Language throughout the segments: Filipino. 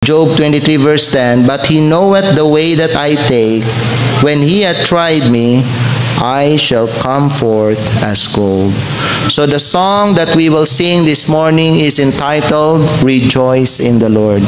Job 23 verse 10, but he knoweth the way that I take. When he hath tried me, I shall come forth as gold. So the song that we will sing this morning is entitled, Rejoice in the Lord.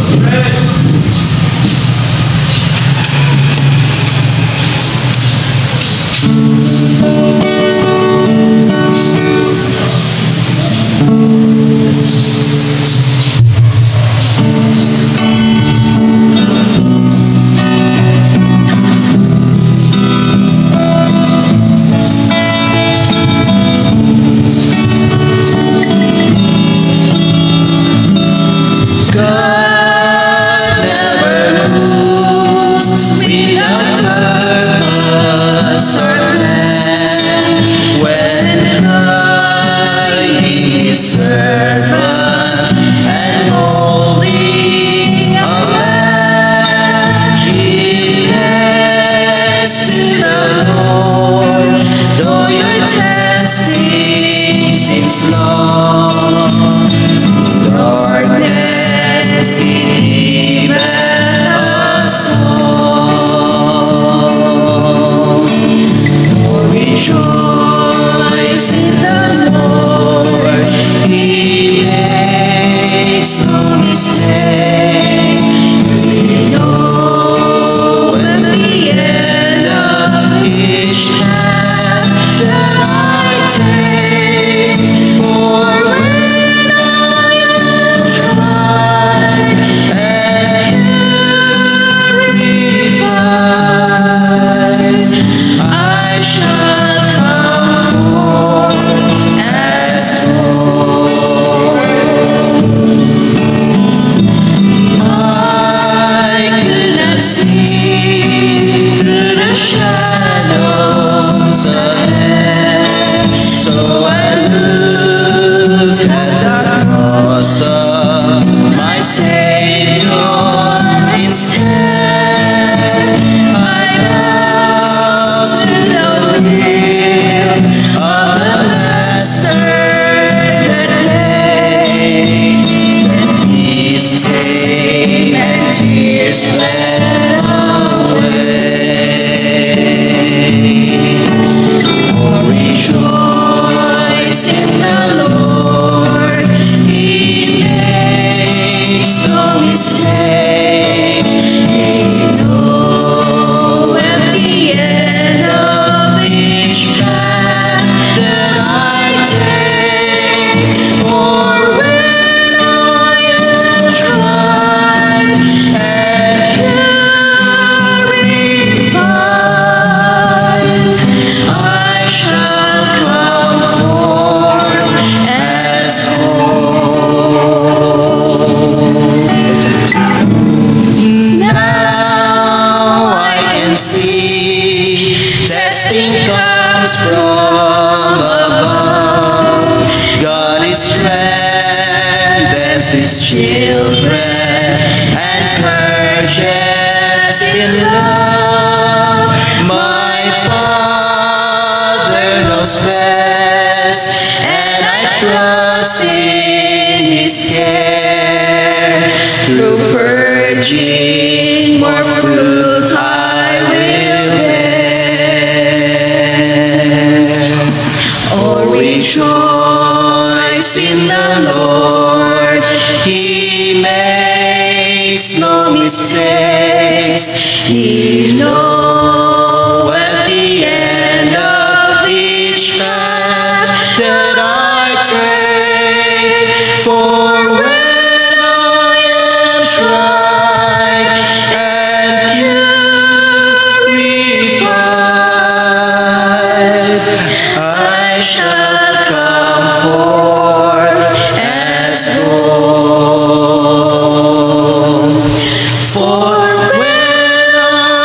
For when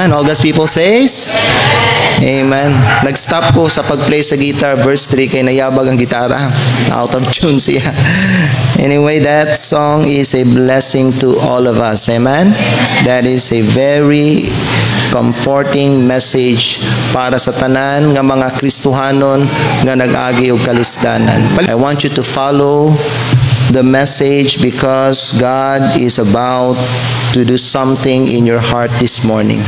Amen. All God's people says? Amen. Nag-stop ko sa pag-play sa guitar, verse 3, kay nayabag ang gitara. Out of tune siya. Anyway, that song is a blessing to all of us. Amen. That is a very comforting message para sa tanan nga mga Kristohanon nga nag-agi og kalisdanan. I want you to follow the message because God is about to do something in your heart this morning.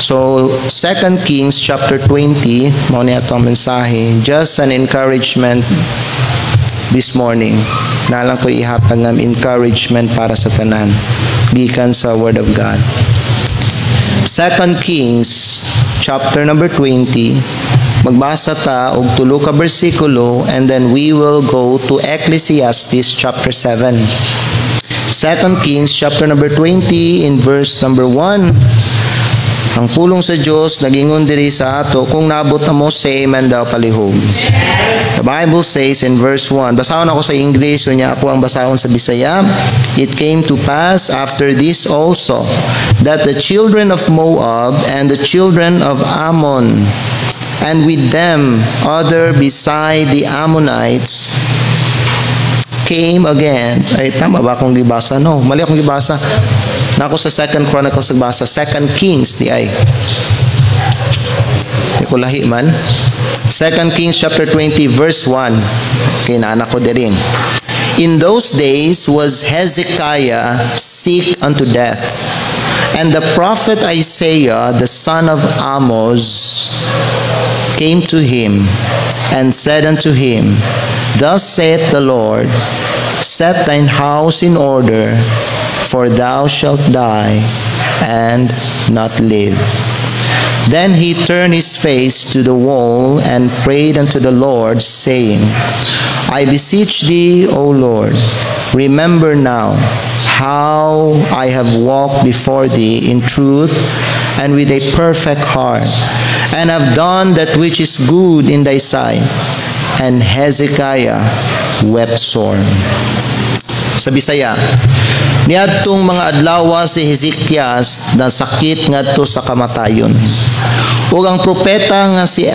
So, 2 Kings chapter 20, mao ni atong mensahe, just an encouragement this morning. Nalang ko ihatag ng encouragement para sa tanan gikan sa Word of God. 2 Kings chapter number 20, magbasa ta og tulo ka bersikulo and then we will go to Ecclesiastes chapter 7. 2 Kings chapter number 20 in verse number 1. Ang pulong sa Diyos nagingon diri sa ato kung naabot na mo say amen daw palihog. The Bible says in verse 1, basahon ako sa English, so niya ako ang basahon sa Bisaya. It came to pass after this also that the children of Moab and the children of Ammon and with them other beside the Ammonites came again. Ay, tama ba akong gibasa? No, mali akong gibasa. Nako sa 2 Chronicles nagbasa, 2 Kings di ay. Di ko lahi man. 2 Kings chapter 20 verse 1. Okay, naanak ko din. In those days was Hezekiah sick unto death. And the prophet Isaiah, the son of Amoz, came to him and said unto him, Thus saith the Lord, Set thine house in order, for thou shalt die and not live. Then he turned his face to the wall and prayed unto the Lord, saying, I beseech thee, O Lord, remember now how I have walked before thee in truth and with a perfect heart, and have done that which is good in thy sight. And Hezekiah wept sore. Sa Bisaya, niadtong mga adlaw si Hezekias na sakit ngadto sa kamatayon. Ug ang propeta nga si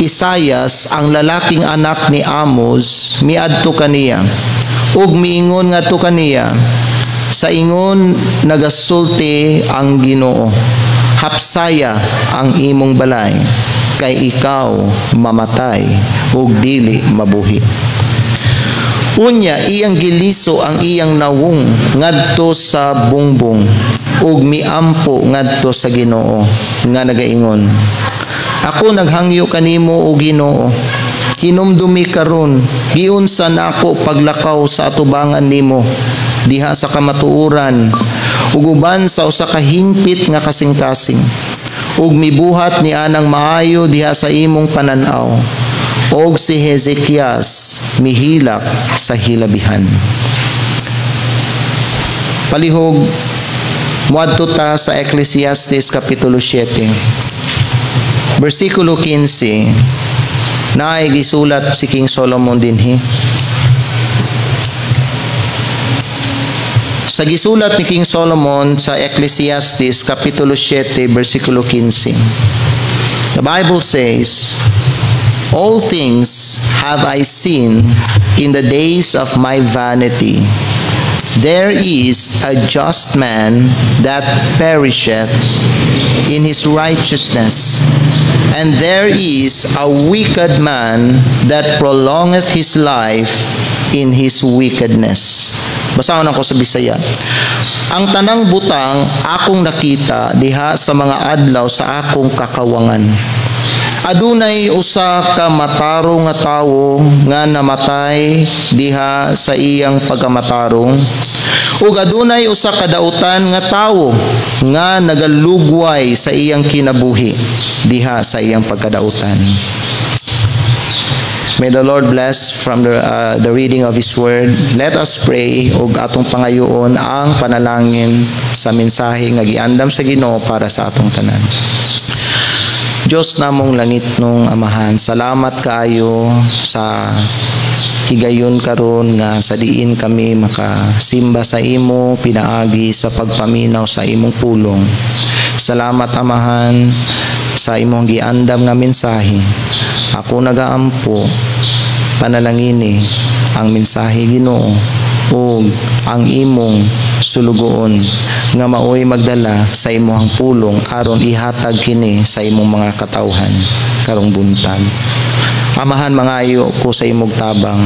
Isaias, ang lalaking anak ni Amos, miadto kaniya. Ug miingon ngadto kaniya, sa ingon nagasulti ang Ginoo. Hapsaya ang imong balay, kay ikaw mamatay ug dili mabuhi. Unya iyang giliso ang iyang nawong ngadto sa bungbong ug miampo ngadto sa Ginoo nga nagaingon, Ako naghangyo kanimo o Ginoo, hinumdumi karon, giunsa nako paglakaw sa atubangan nimo diha sa kamatuoran ug uban sa usa ka hingpit nga kasing-kasing ug mibuhat ni anang maayo diha sa imong pananaw. Og si Hezekias mihilak sa hilabihan. Palihog, muadto ta sa Ecclesiastes kapitulo 7. Versikulo 15. Naay gisulat si King Solomon dinhi. Sa gisulat ni King Solomon sa Ecclesiastes kapitulo 7 versikulo 15. The Bible says, All things have I seen in the days of my vanity. There is a just man that perisheth in his righteousness, and there is a wicked man that prolongeth his life in his wickedness. Basahon ako sa Bisaya. Ang tanang butang akong nakita diha sa mga adlaw sa akong kakawangan. Adunay usa ka matarong nga tawo nga namatay diha sa iyang pagkamatarong. Ug adunay usa ka dautan nga tawo nga nagalugway sa iyang kinabuhi diha sa iyang pagkadautan. May the Lord bless from the reading of His Word. Let us pray ug atong pangayoon ang panalangin sa mensahe nga giandam sa Ginoo para sa atong tanan. Diyos namong langit nung Amahan, salamat kaayo sa higayon karon nga sa diin kami makasimba sa imo pinaagi sa pagpaminaw sa imong pulong. Salamat Amahan sa imong giandam nga mensahe. Ako nagaampo panalangini ang mensahe Ginoo ug ang imong sulugoon nga maoy magdala sa imong pulong aron ihatag kini sa imong mga katawhan karong buntag. Amahan, mangayo ko sa imong tabang.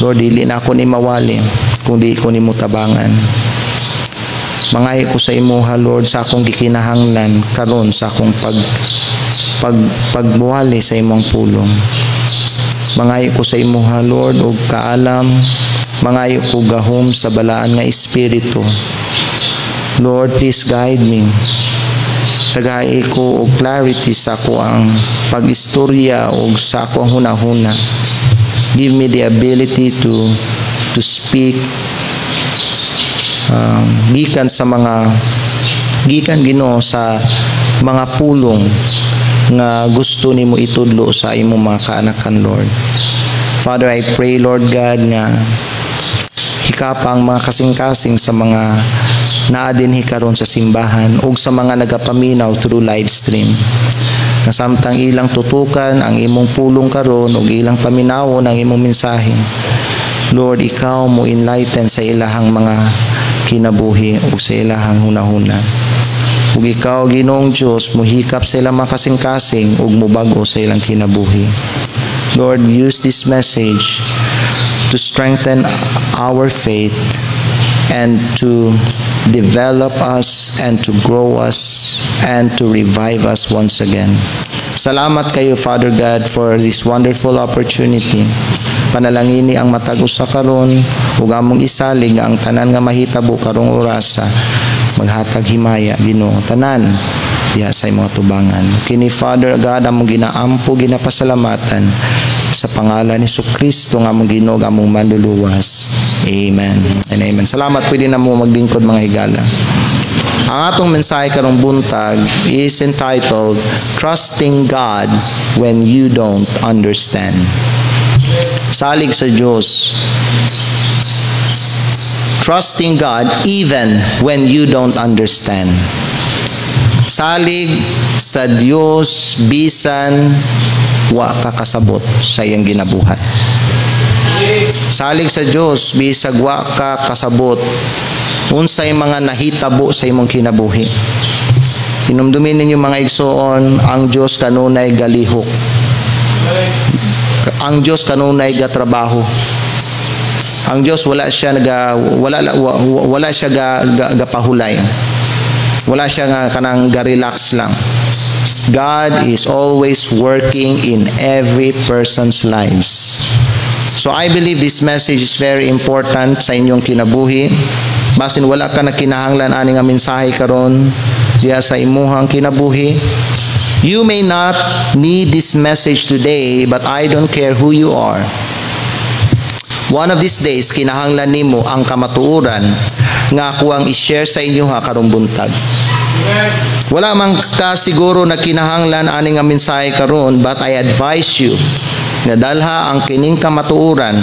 Lord, dili na ako ni mawali kung di ko nimo tabangan. Mangayo ko sa imuha, Lord, sa akong gikinahanglan karon sa akong pagbuhali sa imong pulong. Mangayo ko sa imuha, Lord, og kaalam. Mangayo ko gahom sa balaan nga espiritu. Lord, please guide me. Tagay ko og clarity sa ako ang pag-istorya og sa ako ang hunahuna. Give me the ability to speak gikan Ginoo sa mga pulong nga gusto nimo itudlo sa imong mga kaanakan, Lord. Father, I pray, Lord God, nga hikapang mga kasing-kasing sa mga naadinhi karon sa simbahan ug sa mga nagapaminaw through live stream. Kasamtang ilang tutukan ang imong pulong karon ug ilang paminawon ang imong mensahe. Lord, ikaw mo enlighten sa ilahang mga kinabuhi ug sa ilahang hunahuna. Ug ikaw, Ginoong Dios, mohikap sa ilang mga kasing-kasing ug mobag-o sa ilang kinabuhi. Lord, use this message to strengthen our faith and to develop us and to grow us and to revive us once again. Salamat kayo, Father God, for this wonderful opportunity. Panalangini ang matag usa karon ug among isalig ang tanan nga mahitabo karong orasa maghatag himaya, Ginoo, tanan diha sa imong tubangan. Kini, Father God, among ginaampo ginapasalamatan sa pangalan ni Jesucristo nga among Ginoo among manluluwas. Amen and amen. Salamat, pwede na mo maglingkod mga higala. Ang atong mensahe karong buntag is entitled Trusting God When You Don't Understand. Salig sa Diyos. Trusting God even when you don't understand. Salig sa Diyos bisan wa kakasabot sa iyang ginabuhat. Salig sa Diyos bisag wa ka kasabot unsay mga nahitabo sa imong kinabuhi. Hinumdumin ninyo mga igsoon, ang Diyos kanunay galihok. Ang Diyos kanunay gatrabaho. Ang Diyos wala siya gapahulay. Wala siya nga kanang ga-relax lang. God is always working in every person's lives. So I believe this message is very important sa inyong kinabuhi. Basin wala ka na kinahanglan ani nga mensahe karon diya sa imuhang kinabuhi. You may not need this message today, but I don't care who you are. One of these days, kinahanglan nimo ang kamatuoran nga ako ang i-share sa inyo karong buntag. Wala man ka siguro na kinahanglan ani nga mensahe karon, but I advise you nga dalha ang kining kamatuoran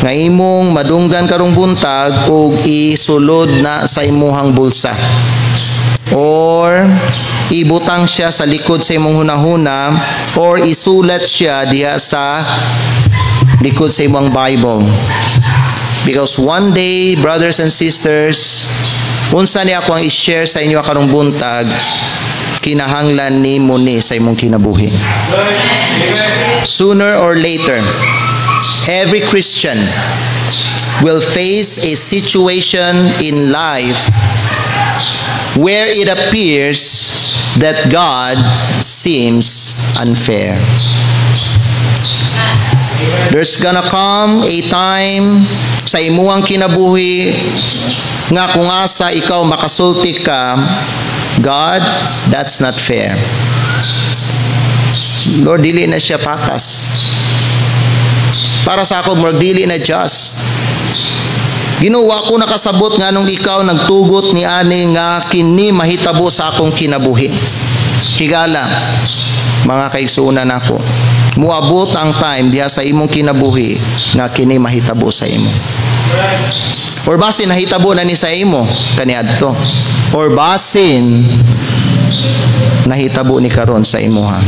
nga imong madunggan karong buntag ug isulod na sa imuhang bulsa. Or ibutang siya sa likod sa imong hunahuna or isulat siya diha sa likod sa imong Bible. Because one day, brothers and sisters, unsa ni ako ang i-share sa inyo karong buntag, kinahanglan nimo ni sa imong kinabuhi. Sooner or later, every Christian will face a situation in life where it appears that God seems unfair. There's gonna come a time sa imuhang kinabuhi nga kung asa ikaw makasulti ka, God, that's not fair. Lord, dili na siya patas. Para sa ako, murag dili na just. Ginawa ko nakasabot nga nung ikaw nagtugot ni ani nga kini mahitabo sa akong kinabuhi. Higala, mga kaigsuunan nako. Muabot ang time diha sa imong kinabuhi nga kini mahitabo sa imo. Or basin nahitabo na ni sa imo kaniadto. Or basin nahitabo ni karon sa imuha.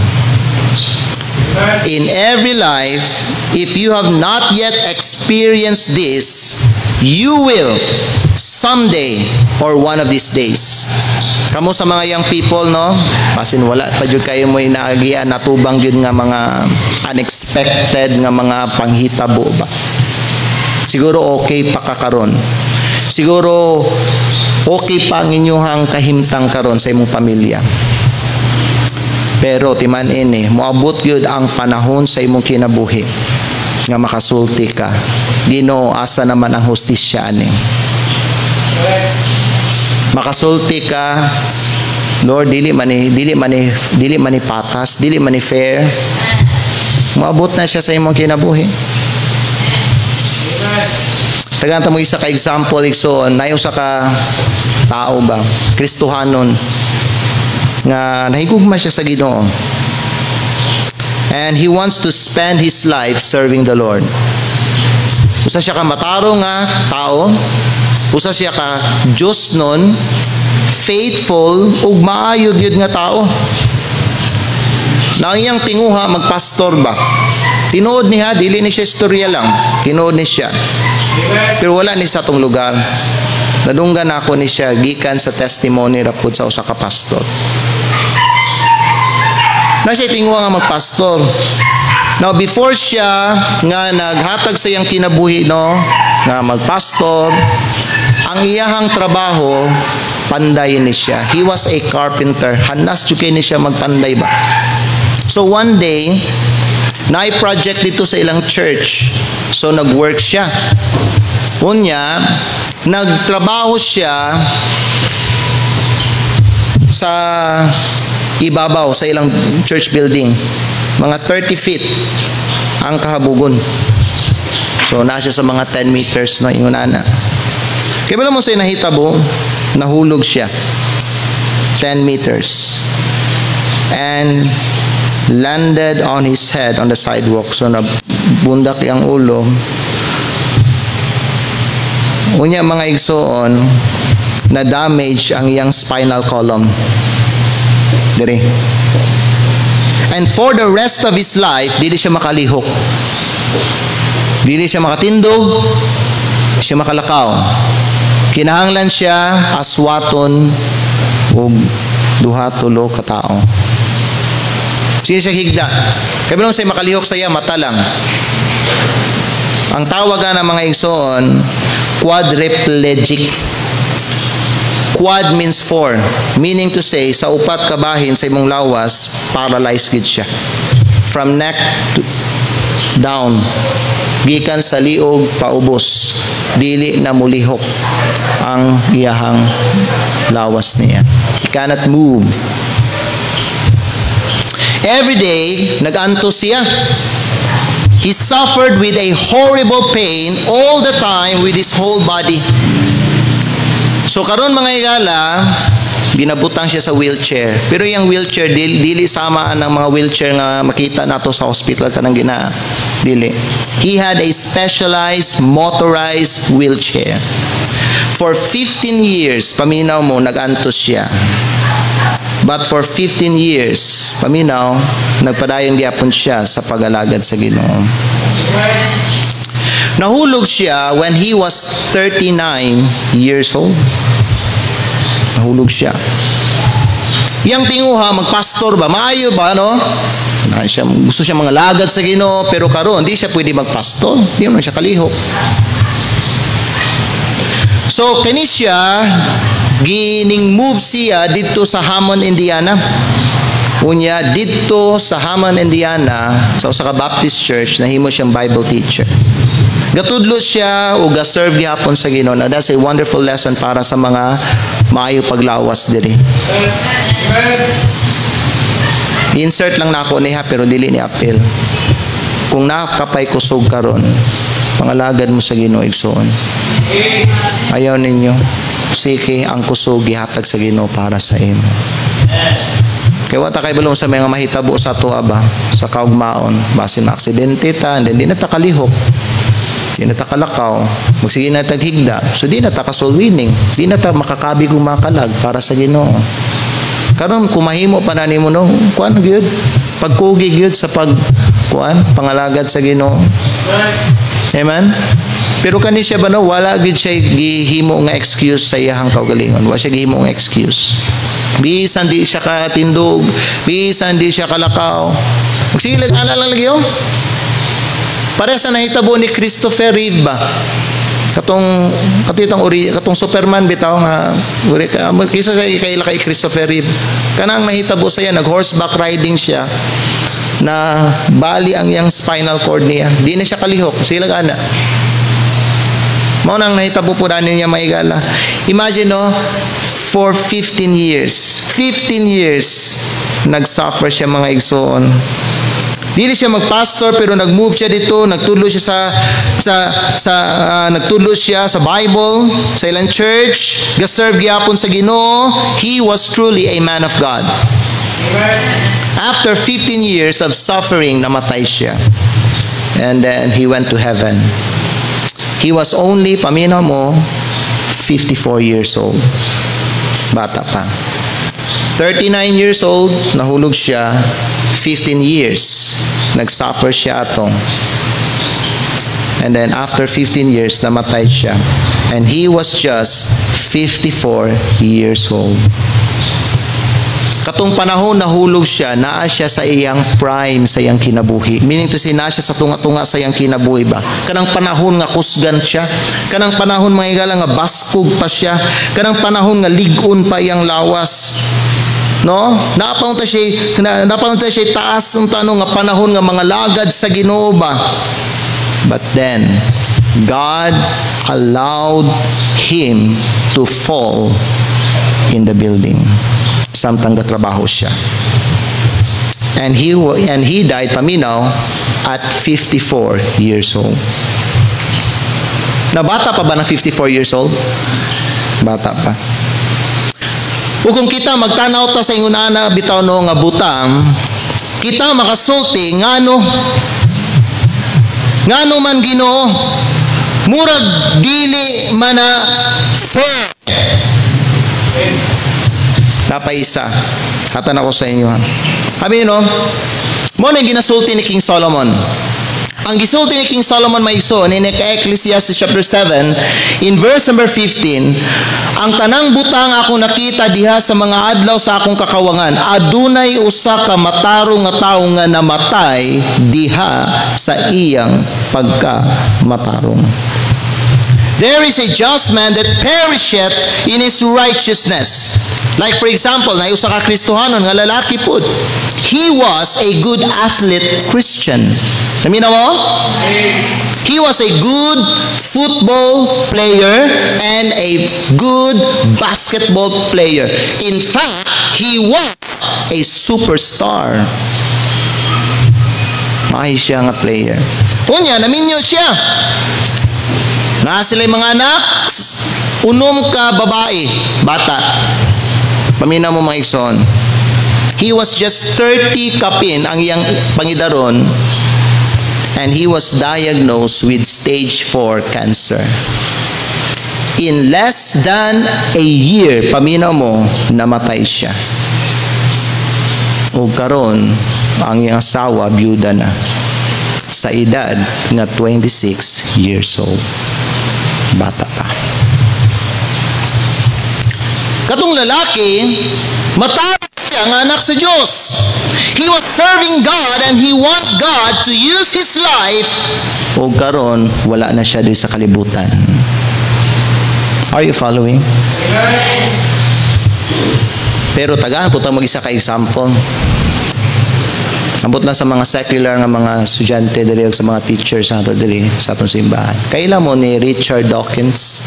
In every life, if you have not yet experienced this, you will someday or one of these days. Kamo sa mga young people, no? Basin wala pa jud kayo mo inaagian natubang jud nga mga unexpected nga mga panghitabo ba. Siguro okay pa ka karon. Siguro okay pa ang inyong kahimtang karon sa imong pamilya. Pero timan ini, moabot yun ang panahon sa imong kinabuhi nga makasulti ka. Ginoo, asa naman ang hustisya ani. Makasulti ka, Lord, dili man ni patas, dili man ni fair. Moabot na siya sa imong kinabuhi. Tagaan ta mo isa ka example igsoon, nayo sa ka tao ba, Kristohanon nga nahigugma siya sa Ginoo. And he wants to spend his life serving the Lord. Usa siya ka matarong nga tao, usa siya ka Diyos nun, faithful ug maayo gyud nga tao. Na iyang tinguha magpastor ba? Tinuod niya, dili ni siya istorya lang. Tinuod ni siya. Pero wala ni sa atong lugar. Nadunggan ako ni siya gikan sa testimony rapod sa usa ka pastor. Na siya tinguha nga magpastor. Now before siya nga naghatag sa iyang kinabuhi no nga magpastor, ang iyahang trabaho panday ni siya. He was a carpenter. Hanas jud kay ni siya magpanday ba. So one day, na-project dito sa ilang church. So nag-work siya. Unya, nagtrabaho siya sa ibabaw sa ilang church building. Mga 30 feet ang kahabugon. So nasa sa mga 10 meters no ingunana. Kaya bala mo sa'yo nahitabo, nahulog siya. 10 meters. And landed on his head on the sidewalk. So nabundak yung ulo. Unya mga igsoon, na damage ang iyang spinal column. Diri. And for the rest of his life, dili siya makalihok. Dili siya makatindog, siya makalakaw. Kinahanglan siya aswaton ug duha tulo ka tawo. Sige siya higda. Kaya bilong siya makalihok sa iya, mata lang. Ang tawagan ng mga igsoon, quadriplegic. Quad means 4, meaning to say, sa upat ka bahin sa imong lawas, paralyzed gid siya. From neck to down, gikan sa liog paubos, dili na mulihok ang iyahang lawas niya. He cannot move. Every day, nag-antos siya. He suffered with a horrible pain all the time with his whole body. So karon mga igala, ginabutang siya sa wheelchair. Pero yung wheelchair, dili samaan ng mga wheelchair nga makita nato sa hospital kanang gina. Dili. He had a specialized motorized wheelchair. For 15 years, paminaw mo, nag-antos siya. But for 15 years, paminaw, nagpadayon gyapon siya sa pag-alagad sa Ginoo. Nahulog siya when he was 39 years old. Nahulog siya. Yang tinguha, magpastor ba? Maayo ba, no? Gusto siya mga lagad sa Ginoo, pero karon di siya pwede magpastor. Di mo siya kalihok. So, kani siya, gining move siya dito sa Hammond, Indiana. Unya, dito sa Hammond, Indiana, sa usa ka Baptist church, nahimo siyang Bible teacher. Gatudlo siya o ga-serve gihapon sa Ginoo. That's a wonderful lesson para sa mga maayo paglawas diri. Insert lang nako niya pero dili ni appeal. Kung nakapay kusog karon, pangalagad mo sa Ginoo igsoon. Ayaw ninyo. Sige ang kusog gihatag sa Ginoo para sa imo. Kaya wata kay balong sa mga mahitabo sa tuwa ba sa kaugmaon, basin aksidente ta, and then di na takalihok. di na ta kalakaw, magsige na taghigda, so di na ta ka-soul winning, di na ta makakabi kung makalag para sa Ginoo. Karon kumahimo pa na nimo no, kuan gyud, pagkugi gyud sa pangalagad sa Ginoo. Amen. Pero kani siya ba no, wala gyud siya gihimo nga excuse sa iyang kaugalingon. Wala siya gihimo nga excuse. Bisan di siya katindog, bisan di siya kalakaw. Magsilag ala lang lagi oh. Pare sa nahitabo ni Christopher Reeve ba? Katong Superman bitaw nga kisa sa kay Christopher Reeve. Kanang nahitabo sa iya, nag horseback riding siya na bali ang yang spinal cord niya. Di na siya kalihok, sila ana. Mao nang nahitabo po dani niya maigala. Imagine no, for 15 years nag-suffer siya mga igsoon. Dili siya magpastor pero nag-move siya dito, nagtudlo siya nagtudlo siya sa Bible, sa ilang church, ga-serve gyapon sa Ginoo. He was truly a man of God. Amen. After 15 years of suffering, namatay siya. And then he went to heaven. He was only, paminaw mo, 54 years old. Bata pa. 39 years old, nahulog siya. 15 years, nag-suffer siya atong. And then after 15 years, namatay siya. And he was just 54 years old. Katong panahon nahulog siya, naa siya sa iyang prime, sa iyang kinabuhi. Meaning to say, naa siya sa tunga-tunga sa iyang kinabuhi ba? Kanang panahon nga kusgan siya. Kanang panahon mga igala nga baskog pa siya. Kanang panahon nga ligon pa iyang lawas. No? Napangunta siya taas ang tanong nga panahon nga mga lagad sa Ginoo ba? But then, God allowed him to fall in the building. Samtang gatrabaho siya. And he died, paminaw, at 54 years old. Na bata pa ba na 54 years old? Bata pa. O kung kita magtanaw ta sa ingon ana bitaw no nga butang, kita makasulti ngano man Ginoo, murag dili man na fair. Napaisa. Hatan ako sa inyo ha. Sabi no, mo na ginasulti ni King Solomon. Ang gisulti ni King Solomon maigsoon in Ecclesiastes chapter 7 in verse number 15, ang tanang butang ako nakita diha sa mga adlaw sa akong kakawangan, adunay usa ka matarong nga tawo nga namatay diha sa iyang pagkamatarong. There is a just man that perisheth in his righteousness. Like for example, na usa ka Kristohanon nga lalaki pud. He was a good athlete Christian. Naminaw mo? He was a good football player and a good basketball player. In fact, he was a superstar. Mahi siya nga player. Unya, naminyo siya. Na sila mga anak, unom ka babae, bata. Paminaw mo mga igsoon. He was just 30 kapin ang iyang pangidaron. And he was diagnosed with stage 4 cancer. In less than a year, paminaw mo, namatay siya. O karon, ang iyang asawa, byuda na. Sa edad na 26 years old. Bata pa. Katong lalaki, matapos siya ang anak sa Diyos. He was serving God and he want God to use his life. O karon, wala na siya doon sa kalibutan. Are you following? Pero tagaan po tayo mag-isa ka example. Ambot lang sa mga secular nga mga estudyante dali sa mga teachers sa ato dali sa atong simbahan. Kaila mo ni Richard Dawkins.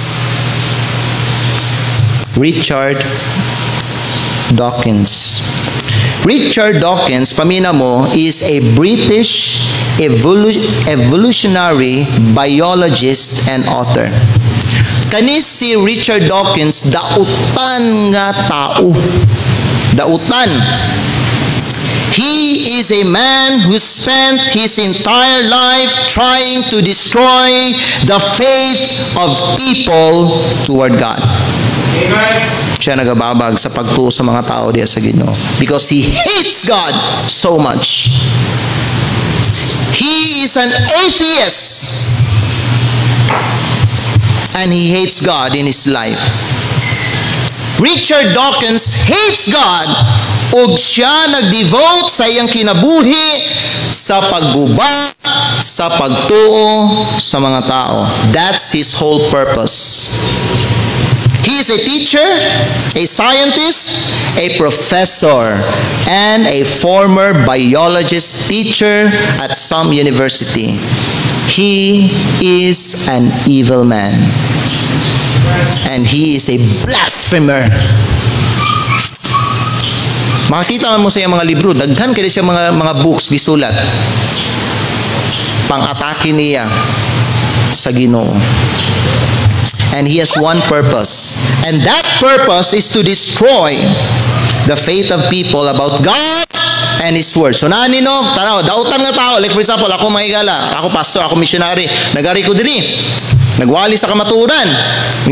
Richard Dawkins. Richard Dawkins, pamina mo, is a British evolutionary biologist and author. Kanis si Richard Dawkins, dautan nga tao. Dautan. He is a man who spent his entire life trying to destroy the faith of people toward God. Amen. Siya nagababag sa pagtuo sa mga tao diya sa Ginoo because he hates God so much. He is an atheist and he hates God in his life. Richard Dawkins hates God ug siya nag-devote sa iyang kinabuhi sa pagguba, sa pagtuo sa mga tao. That's his whole purpose. He is a teacher, a scientist, a professor, and a former biologist teacher at some university. He is an evil man. And he is a blasphemer. Makikita mo sa iyang mga libro, daghan kaya siya mga books gisulat. Pang-atake niya sa Ginoo. And he has one purpose. And that purpose is to destroy the faith of people about God and His Word. So nani no, tanaw, dautan nga tao. Like for example, ako mahigala, ako pastor, ako missionary, nagari ko diri. Nagwali sa kamaturan.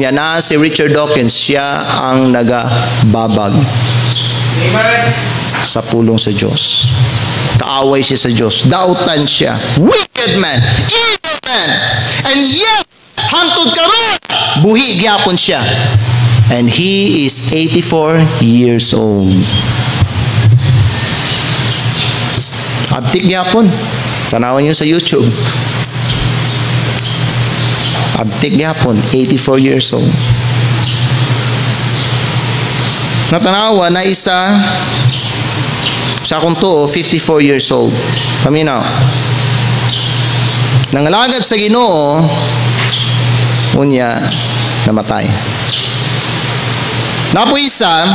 Yan na si Richard Dawkins, siya ang nagababag. Amen. Sa pulong sa Diyos. Kaaway siya sa Diyos. Dautan siya. Wicked man. Evil man. And yet, hangtod karon, buhi gyapon siya. And he is 84 years old. Abtik gyapon. Tanawan niyo sa YouTube. Abtik gyapon, 84 years old. Natanawa na isa sa akong tuo, 54 years old. Paminaw. Nangalagad sa Ginoo, unya namatay. Napo isa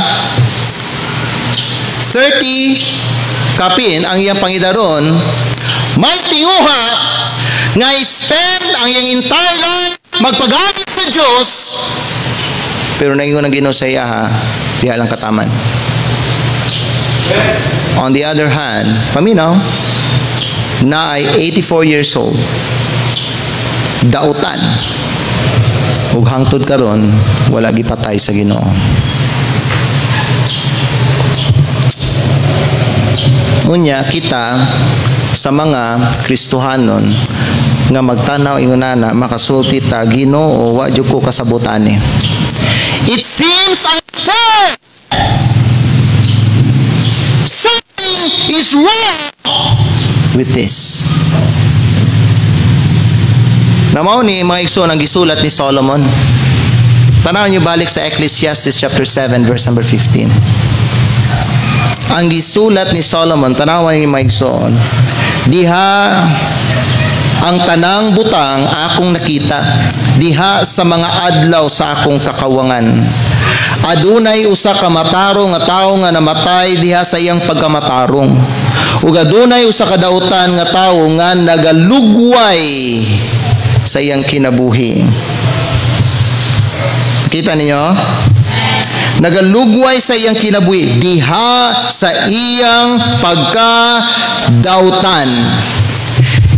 30 kapin ang iyang pangidaron, may tinguha nga spend ang iyang entire life magpagamit sa Diyos, pero nagingon ang Ginoo sa iya ha, diha lang kataman. On the other hand, paminaw na ay 84 years old, dautan ug hangtod karon wala gipatay sa Ginoo. Unya kita sa mga Kristohanon nga magtanaw ingonana makasulti ta Ginoo wa jud ko kasabutani. It seems unfair. Something is wrong with this. Namaw ni mga igsoon ang gisulat ni Solomon. Tanawon niyo balik sa Ecclesiastes chapter 7 verse number 15. Ang gisulat ni Solomon, tanawan niyo mga igsoon, diha ang tanang butang akong nakita, diha sa mga adlaw sa akong kakawangan. Adunay usa ka matarong nga tawo nga namatay diha sa iyang pagkamatarong. Ug adunay usa ka dautan nga tawo nga nagalugway sa iyang kinabuhi. Kita ninyo? Nagalugway sa iyang kinabuhi diha sa iyang pagkadautan.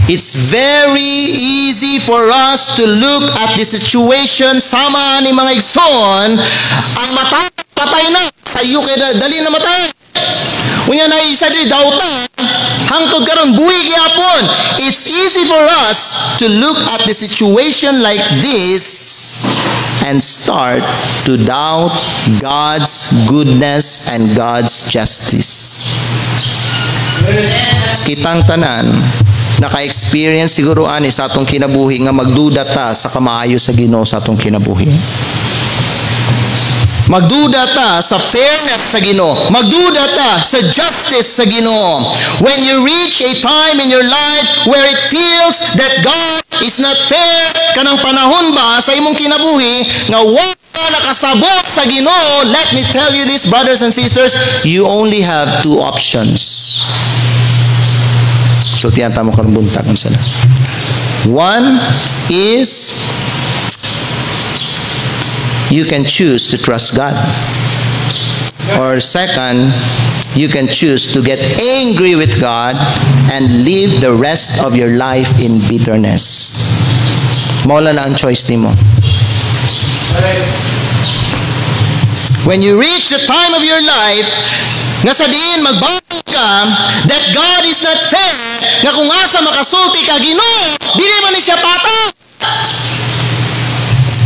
It's very easy for us to look at the situation sama ni mga igsoon ang mata patay na sa iyo kay dali na matay. Unya na isa di dautan hangtod karon buhi gyapon. It's easy for us to look at the situation like this and start to doubt God's goodness and God's justice. Kitang tanan naka-experience siguro ani sa atong kinabuhi nga magduda ta sa kamaayo sa Ginoo sa atong kinabuhi. Magduda ta sa fairness sa Ginoo. Magduda ta sa justice sa Ginoo. When you reach a time in your life where it feels that God is not fair, kanang panahon ba sa imong kinabuhi nga wala nakasabot sa Ginoo, let me tell you this, brothers and sisters, you only have two options. So tiyanta mo karong buntag unsa na. One is you can choose to trust God. Or second, you can choose to get angry with God and live the rest of your life in bitterness. Mawala na ang choice nimo. When you reach the time of your life, nga sa diin magbago ka, that God is not fair, nga kung asa makasulti ka Ginoo, dili man ni siya pata.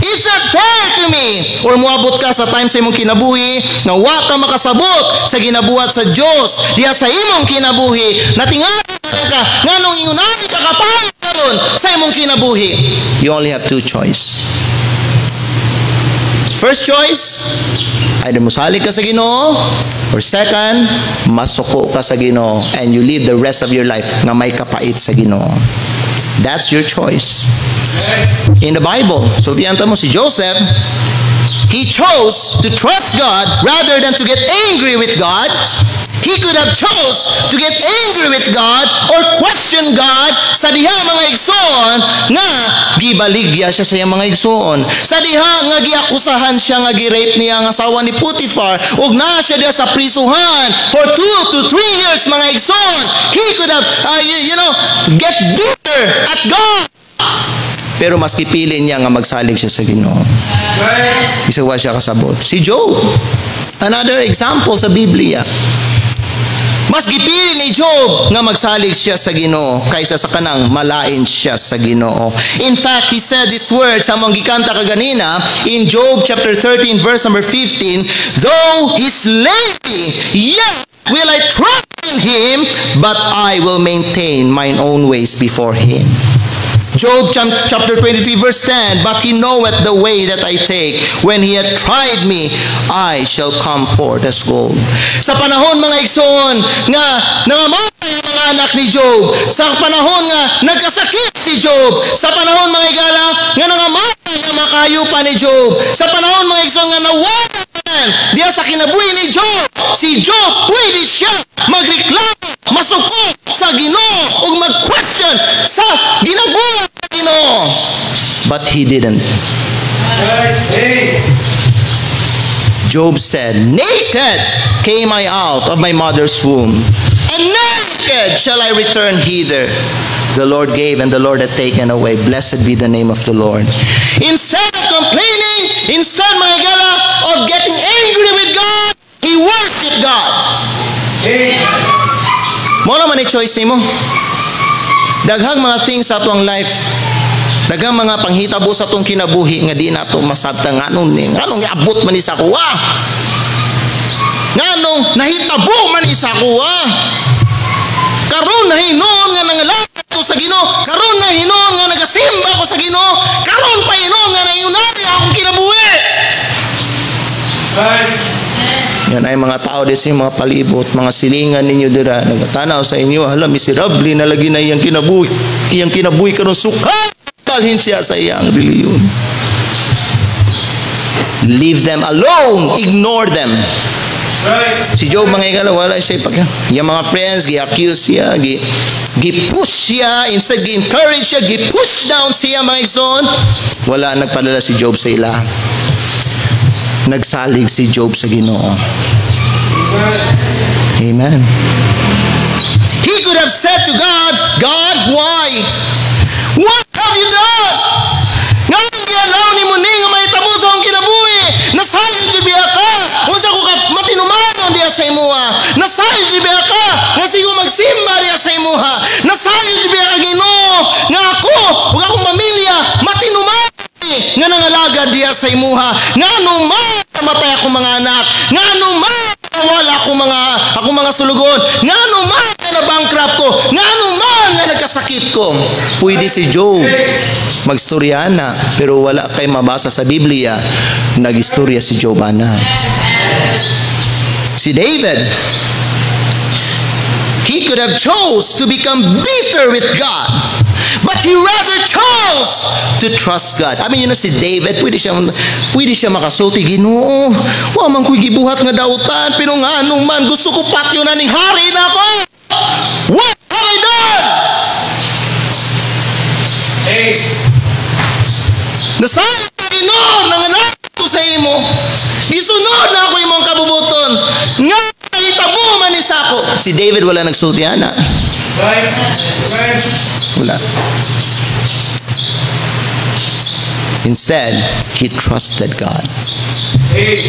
It's not fair to me. Or muabot ka sa time sa imong kinabuhi nga wa ka makasabot sa ginabuhat sa Dios diha sa imong kinabuhi. Natingali ka nganong ingunani ka kapalit karon sa imong kinabuhi. You only have two choice. First choice, either musalig ka sa Ginoo, or second, masuko ka sa Ginoo and you live the rest of your life nga may kapait sa Ginoo. That's your choice. In the Bible, so tiyanta mo si Joseph, he chose to trust God rather than to get angry with God. He could have chose to get angry with God or question God sa diha mga igsoon nga gibaligya siya sa iyang mga igsoon. Sa diha nga giakusahan siya nga gi-rape niya ang asawa ni Potiphar ug naa siya diha sa prisuhan for 2 to 3 years mga igsoon. He could have get bitter at God. Pero mas kipili niya nga magsalig siya sa Ginoo. Isawa siya kasabot. Si Job, another example sa Biblia. Mas gipili ni Job nga magsalig siya sa Ginoo kaysa sa kanang malain siya sa Ginoo. In fact, he said these words among gikanta kaganina in Job chapter 13 verse number 15, though he slay me, yet will I trust in him, but I will maintain mine own ways before him. Job chapter 23 verse 10, but he knoweth the way that I take. When he hath tried me, I shall come forth as gold. Sa panahon mga igsoon nga nangamatay ang mga anak ni Job, sa panahon nga nagkasakit si Job, sa panahon mga igala nga nangamatay ang mga kayupa ni Job, sa panahon mga igsoon nga nawala diya sa kinabuhi ni Job, si Job pwede siya magreklamo, masuko sa Ginoo ug mag-question sa ginabuhi sa Ginoo. But he didn't. Job said, naked came I out of my mother's womb, and naked shall I return hither. The Lord gave and the Lord hath taken away. Blessed be the name of the Lord. Instead of complaining, instead, mga gala, of getting angry with God, he worshiped God. Mo naman yung choice ni mo. Daghang mga things sa atong life, daghang mga panghitabo sa atong kinabuhi nga di nato masabta nganong abot man isa kuha. Nganong nahitabo man isa kuha. Karon nahinon nga nangalakad ko sa Ginoo, karon nahinon nga nagasimba ko sa Ginoo, karon pa hinon nga nayunari akong kinabuhi. Yan ay mga tao din sa mga palibot, mga silingan ninyo dira, nagatanaw sa inyo, hala, miserable na lagi na iyang kinabuhi karon sukat, dalhin siya sa iyang reliyon. Leave them alone, ignore them. Si Job mga igala, wala siya yung mga friends, gi-accuse siya, gi-push siya, instead gi-encourage siya, gi-push down siya mga igsoon. Wala nagpadala si Job sa ila. Nagsalig si Job sa Ginoo. Amen. He could have said to God, God, why? What have you done? Nga gialaw ni mo ning may tabo sa akong kinabuhi. Nasayo di biya ka. Unsa ko ka matinumanon diya sa imuha. Nasayo di biya ka. Nga sigo magsimba diya sa imuha. Nasayo di biya ka Ginoo. Nga ako, ug akong pamilya matinumanon nga nangalaga diya sa imuha. Nga anuman matay ako mga anak. Nga anuman wala akong mga sulugon. Nga anuman na bankrupt ko. Nga anuman na nagkasakit ko. Pwede si Job magstorya na, pero wala kay mabasa sa Biblia nagistorya si Job ana. Si David, he could have chose to become bitter with God, but he rather chose to trust God. I mean, si David, pwede siya makasulti, Ginoo, wa man ko'y gibuhat nga dautan, pero nga anong man, gusto ko patyo na ning hari na ako. What have I done? Nasayang Ginoo, nanganak ko sa imo. Isunod na ako imong kabubuton. Nga itabo man ni nako, si David wala nagsultihan na. Right. Amen. Wala. Instead, he trusted God. Hey.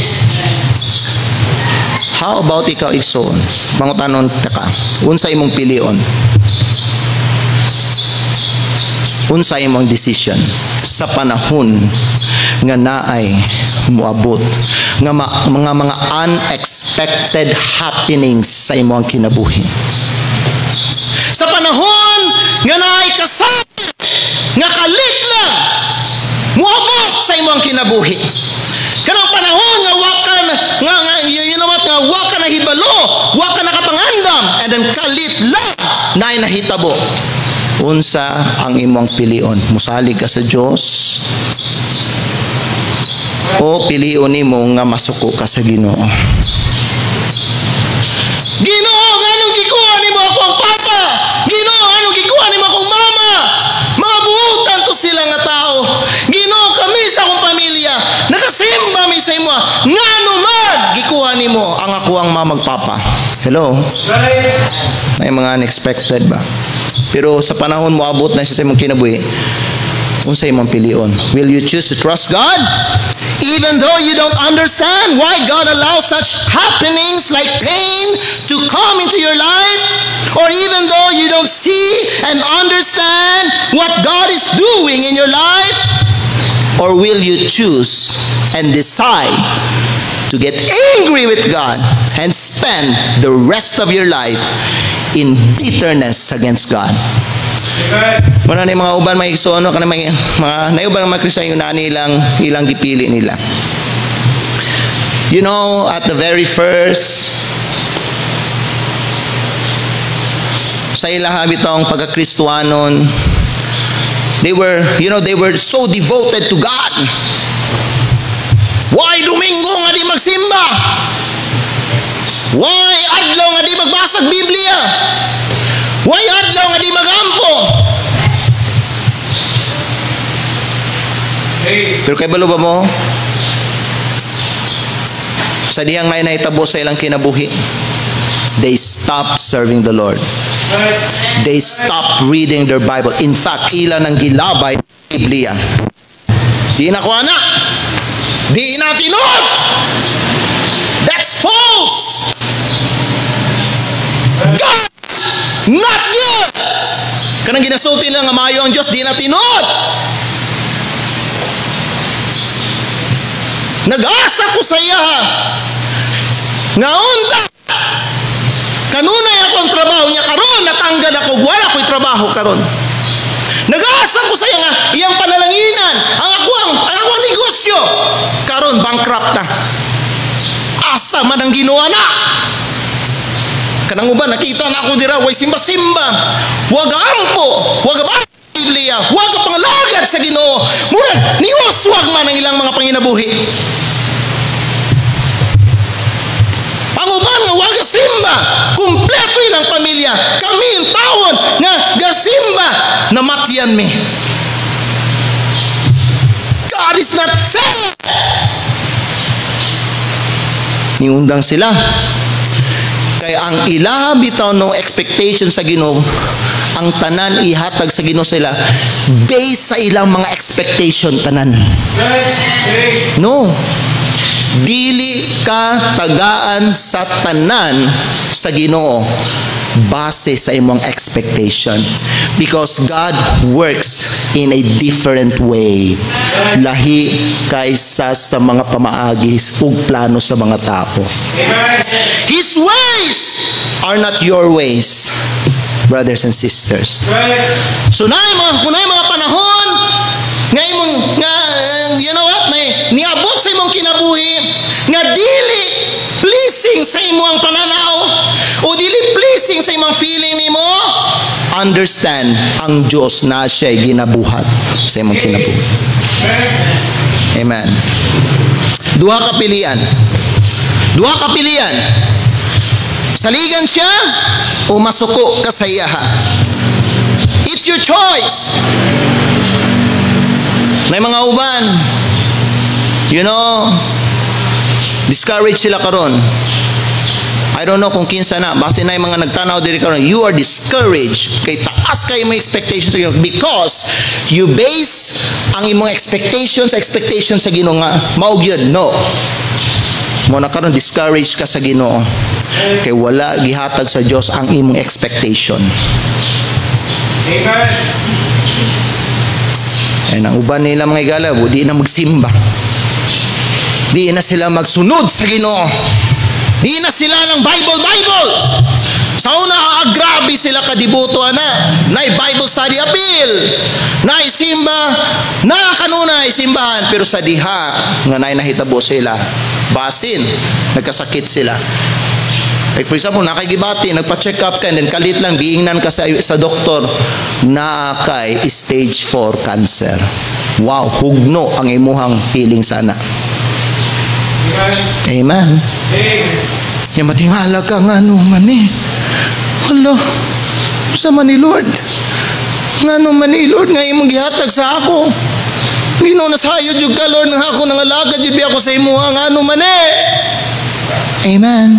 How about ikaw, Igsoon? Pangutanon ka, unsa imong pilion? Unsa imong decision sa panahon nga naay moabot nga mga unexpected happenings sa imong kinabuhi? Sa panahon nga naay kasal nga kalit lang moabot sa imong kinabuhi. Kanang panahon nga wa ka nga wa ka nahibalo, wa ka nakapangandam, and then kalit lang naay nahitabo. Unsa ang imong pilion? Musalig ka sa Dios o pilion nimo nga masuko ka sa Ginoo? Ginoo, nganong gikuha nimo ako ang papa? Ginoo, nganong gikuha nimo akong mama? Mga buutan to sila nga tao. Ginoo, kami sa akong pamilya nakasimba mi sa imo. Ngano man gikuha nimo ang ako ang mamagpapa? Hello? Right. May mga unexpected ba? Pero sa panahon mo abot na siya sa imong kinabuhi, unsa imong pilion? Will you choose to trust God? Even though you don't understand why God allows such happenings like pain to come into your life, or even though you don't see and understand what God is doing in your life, or will you choose and decide to get angry with God and spend the rest of your life in bitterness against God? Muna na yung mga uban may igsoon, kana may mga nayuban ng mga Kristiyan yung ilang gipili nila. You know, at the very first sa ilang bitong pagka-Kristohanon, they were so devoted to God. Why Domingo nga di magsimba? Why adlaw nga di magbasag Biblia? Why adlaw nga di magampo? Hey. Pero kay balo ba mo? Sa diyang nahitabo sa ilang kinabuhi, they stopped serving the Lord. Right. They stopped reading their Bible. In fact, ilan ang gilabay ng Biblia. Di na ko anak. Di na tinod. That's false. God not good. Kanang ginasulti lang nga maayo ang Diyos, di na tinod. Nag-asa ko sa iya nga unta kanunay akong trabaho niya karon, natanggal ako, wala ko'y trabaho karon. Nag-asa ko sa iya nga iyang panalanginan ang ako ang negosyo karon bankrupt na. Asa man ang Ginoo na. Kanang uban nakita na ako dira way simba-simba, wag ampo, wag ba Biblia, wag ka pangalagad sa Ginoo. Murag niuswag man ang ilang mga panginabuhi. Panguban nga wag simba, kumpleto ilang pamilya. Kami yung tawon nga gasimba na matyan mi. God is not fair. Niundang sila. Kaya ang ilaha bitaw no expectation sa Ginoo, ang tanan ihatag sa Ginoo sila based sa ilang mga expectation tanan. No. Dili ka tagaan sa tanan sa Ginoo base sa imong expectation, because God works in a different way. Lahi kaysa sa mga pamaagi ug plano sa mga tao. His ways are not your ways, brothers and sisters. So kunay mga panahon nga imong nga you know what niabot sa imong kinabuhi nga dili pleasing sa imong pananaw o dili pleasing sa imong feeling nimo, understand ang Dios na siya ginabuhat sa imong kinabuhi. Amen. Duha ka pilian. Saligan siya o masuko ka sa iya. It's your choice. May mga uban, you know, discourage sila karon. I don't know kung kinsa na, base na yung mga nagtanaw diri karon, you are discouraged, kay taas kayo mo expectations sa Ginoo because you base ang imong expectations sa Ginoo nga mao gyud. No. Mo na karon discouraged ka sa Ginoo kay wala gihatag sa Dios ang imong expectation. Amen. Ay nang uban nila mga igala, di na magsimba. Di na sila magsunod sa Ginoo. Di na sila ng Bible. Sa una, grabe sila kadiboto na. Nay Bible study appeal. Nay simba. Na kanunay simbahan. Pero sa diha, nga nay nahitabo sila. Basin. Nagkasakit sila. Like for example, nakagibati, nagpa-check up ka, and then kalit lang, giingnan ka sa doktor, na kay stage 4 cancer. Wow, hugno ang imuhang feeling sana. Amen. Yung matingala ka nga man eh. Hala, sa man ni Lord. Nga man ni Lord, nga imong gihatag sa ako. Ginoo na sayo jud ka Lord, nga ako nangalagad jud ako sa imo nga man eh. Amen.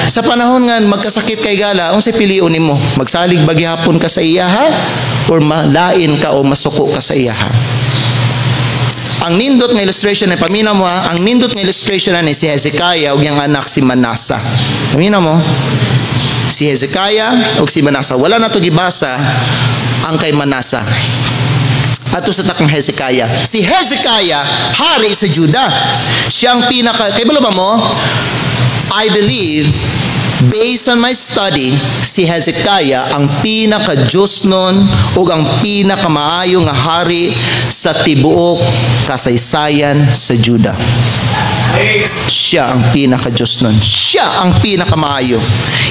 Sa panahon nga magkasakit kay gala, unsay piliun nimo? Magsalig ba gihapon ka sa iya ha? Or malain ka o masuko ka sa iya ha? Ang nindot nga illustration na paminaw mo ha, ang nindot nga illustration na ni si Hezekiah ug yang anak si Manasa. Paminaw mo, si Hezekiah ug si Manasa. Wala na to gibasa ang kay Manasa. Ato sa takang Hezekiah. Si Hezekiah, hari sa Juda. Siya ang pinaka, kay ba mo? I believe, based on my study, si Hezekiah ang pinaka-Diyos nun o ang pinaka-maayo nga hari sa tibuok kasaysayan sa Juda. Siya ang pinaka-Diyos nun. Siya ang pinaka-maayo.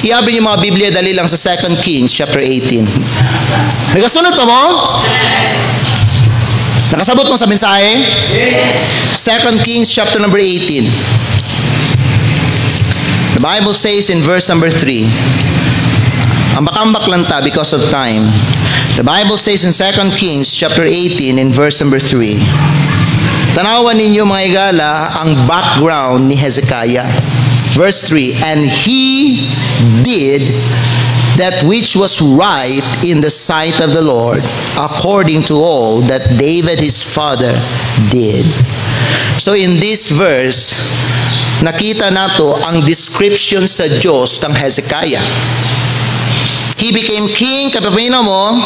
Iabin yung mga Biblia, dali lang sa 2 Kings chapter 18. Nagasunod pa mo? Nakasabot mo sa mensahe? 2 Kings chapter number 18. The Bible says in verse number 3. Ambak-ambak lang ta because of time. The Bible says in 2 Kings chapter 18 in verse number 3. Tanawan ninyo mga igala ang background ni Hezekiah. Verse 3. And he did that which was right in the sight of the Lord, according to all that David his father did. So in this verse, nakita nato ang description sa Diyos ng Hezekiah. He became king, kapapino mo,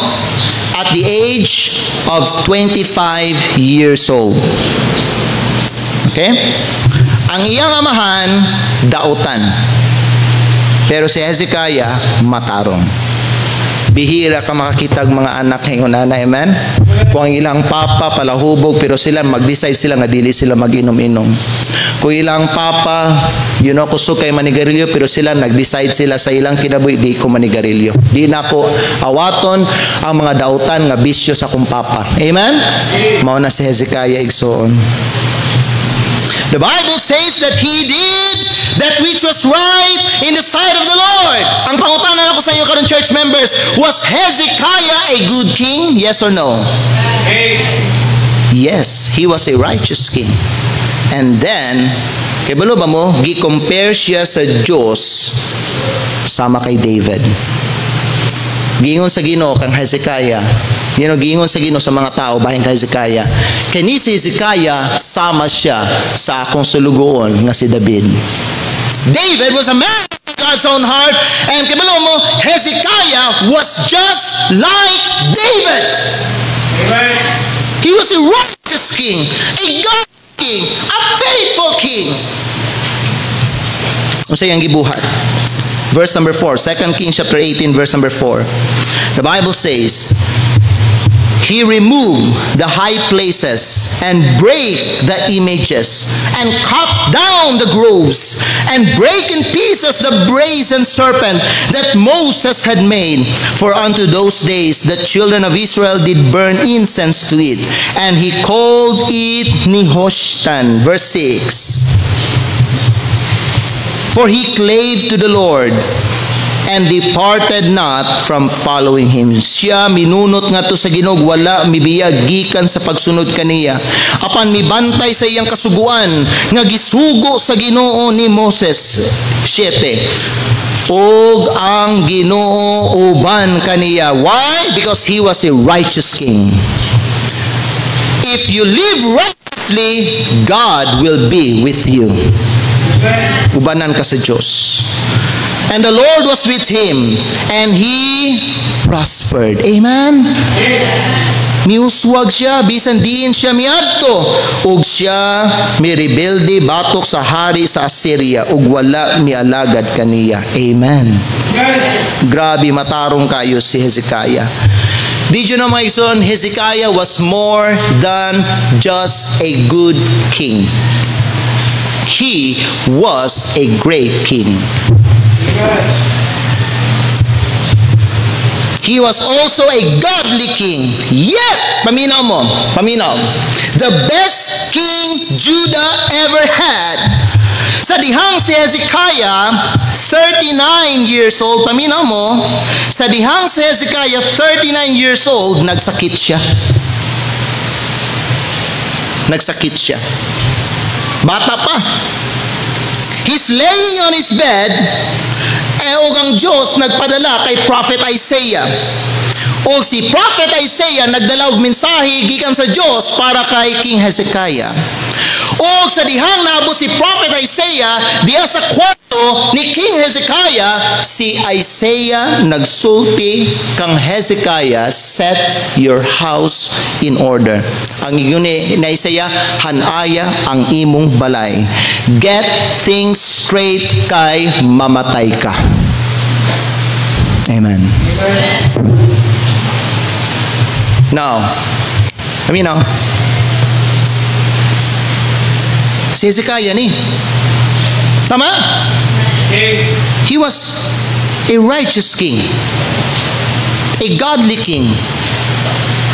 at the age of 25 years old. Okay? Ang iyang amahan, dautan. Pero si Hezekiah, matarong. Bihira ka makakitag mga anak ngayon, amen? Kung ang ilang papa palahubog, pero sila mag-decide sila nga dili sila mag-inom-inom. Kung ilang papa, kusukay manigarilyo, pero sila nag-decide sila sa ilang kinabuhi, di ko manigarilyo. Di na ko awaton ang mga dautan nga bisyo sa kong papa. Amen? Mao na si Hezekiah igsoon. The Bible says that he did that which was right in the sight of the Lord. Ang pangutanan ako sa inyo karon church members, was Hezekiah a good king? Yes or no? Yes, he was a righteous king. And then, kay balo ba mo, gi-compare siya sa Diyos sama kay David. Giingon sa Ginoo kang Hezekiah, giingon sa Ginoo sa mga tao bahin kay Hezekiah, kani si Hezekiah sama siya sa akong sulugoon nga si David. David was a man of God's own heart, and kabalo mo, Hezekiah was just like David. Amen. He was a righteous king, a God king, a faithful king. Unsay ang gibuhat? Verse number 4, 2 Kings chapter 18, verse number 4. The Bible says, he removed the high places and break the images and cut down the groves and break in pieces the brazen serpent that Moses had made. For unto those days the children of Israel did burn incense to it. And he called it Nehushtan. Verse 6. For he clave to the Lord and departed not from following him. Siya minunot nga to sa Ginoo, wala mibiyag gikan sa pagsunod kaniya. Apan mibantay sa iyang kasuguan nga gisugo sa Ginoo ni Moses. 7. Og ang Ginoo uban kaniya. Why? Because he was a righteous king. If you live righteously, God will be with you. Ubanan ka sa Diyos. And the Lord was with him, and he prospered. Amen? Miuswag siya, bisan diin siya miadto. Ug siya mirebelde batok sa hari sa Assyria, ug wala mialagad kaniya. Amen. Grabe, matarong kayo si Hezekiah. Did you know, my son, Hezekiah was more than just a good king. He was a great king. He was also a godly king. Yet, paminaw mo, paminaw. The best king Judah ever had. Sa dihang si Hezekiah, 39 years old, paminaw mo, sa dihang si Hezekiah, 39 years old, nagsakit siya. Nagsakit siya. Bata pa. He's laying on his bed, o ang Diyos nagpadala kay Prophet Isaiah. O si Prophet Isaiah nagdala og mensahe gikan sa Diyos para kay King Hezekiah. O sa dihang naabo si Prophet Isaiah diya sa kwarto ni King Hezekiah, si Isaiah nagsulti kang Hezekiah, set your house in order. Ang ingon ni Isaiah, hanaya ang imong balay. Get things straight kay mamatay ka. Amen. Now, si Hezekiah ni. Tama? He was a righteous king, a godly king,